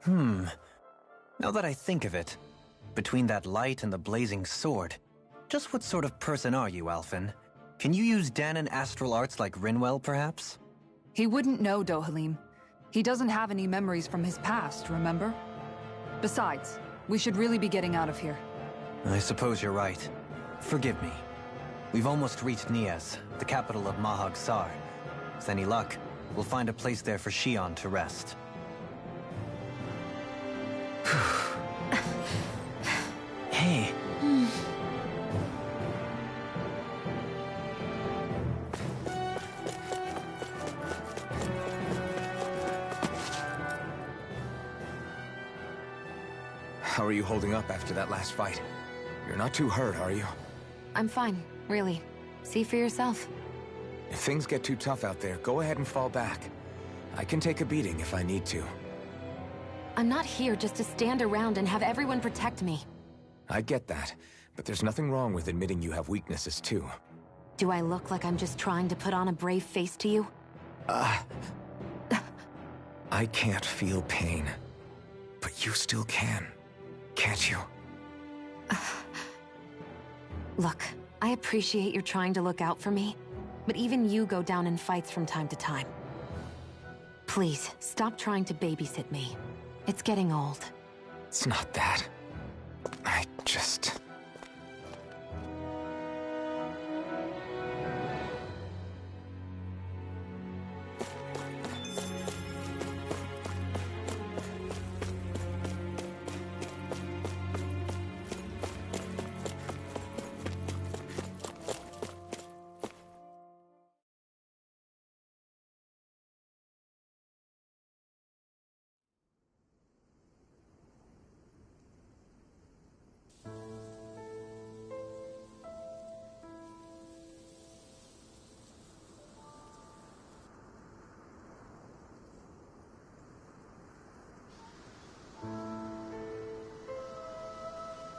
Speaker 4: Now that I think of it, between that light and the blazing sword, just what sort of person are you, Alphen? Can you use Danon astral arts like Rinwell, perhaps?
Speaker 3: He wouldn't know, Dohalim. He doesn't have any memories from his past, remember? Besides, we should really be getting out of here.
Speaker 4: I suppose you're right. Forgive me. We've almost reached Niez, the capital of Mahag Sar. With any luck, we'll find a place there for Shion to rest. Hey.
Speaker 7: How are you holding up after that last fight? You're not too hurt, are you?
Speaker 2: I'm fine, really. See for yourself.
Speaker 7: If things get too tough out there, go ahead and fall back. I can take a beating if I need to.
Speaker 2: I'm not here just to stand around and have everyone protect me.
Speaker 7: I get that, but there's nothing wrong with admitting you have weaknesses too.
Speaker 2: Do I look like I'm just trying to put on a brave face to you?
Speaker 7: I can't feel pain. But you still can, can't you?
Speaker 2: Look, I appreciate you're trying to look out for me, but even you go down in fights from time to time. Please, stop trying to babysit me. It's getting old.
Speaker 7: It's not that. I just...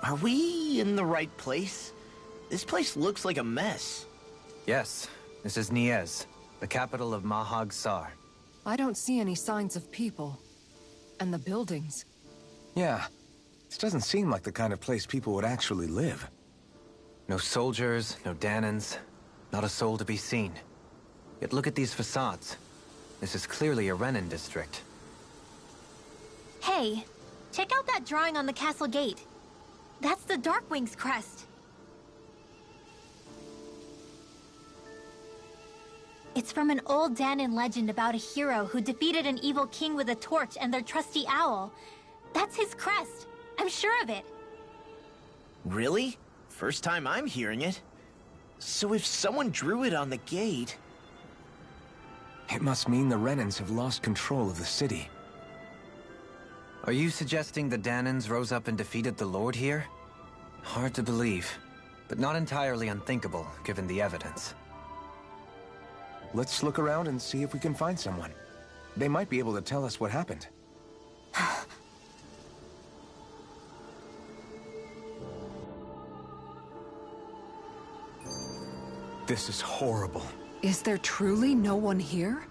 Speaker 5: Are we in the right place? This place looks like a mess.
Speaker 4: Yes, this is Niez, the capital of Mahag Sar.
Speaker 3: I don't see any signs of people. And the buildings.
Speaker 7: Yeah, this doesn't seem like the kind of place people would actually live.
Speaker 4: No soldiers, no Danons, not a soul to be seen. Yet look at these facades. This is clearly a Renin district.
Speaker 8: Hey, check out that drawing on the castle gate. That's the Darkwing's crest. It's from an old Danon legend about a hero who defeated an evil king with a torch and their trusty owl. That's his crest. I'm sure of it.
Speaker 5: Really? First time I'm hearing it. So if someone drew it on the gate...
Speaker 7: It must mean the Renins have lost control of the city.
Speaker 4: Are you suggesting the Danons rose up and defeated the Lord here? Hard to believe, but not entirely unthinkable, given the evidence.
Speaker 7: Let's look around and see if we can find someone. They might be able to tell us what happened. This is horrible.
Speaker 3: Is there truly no one here?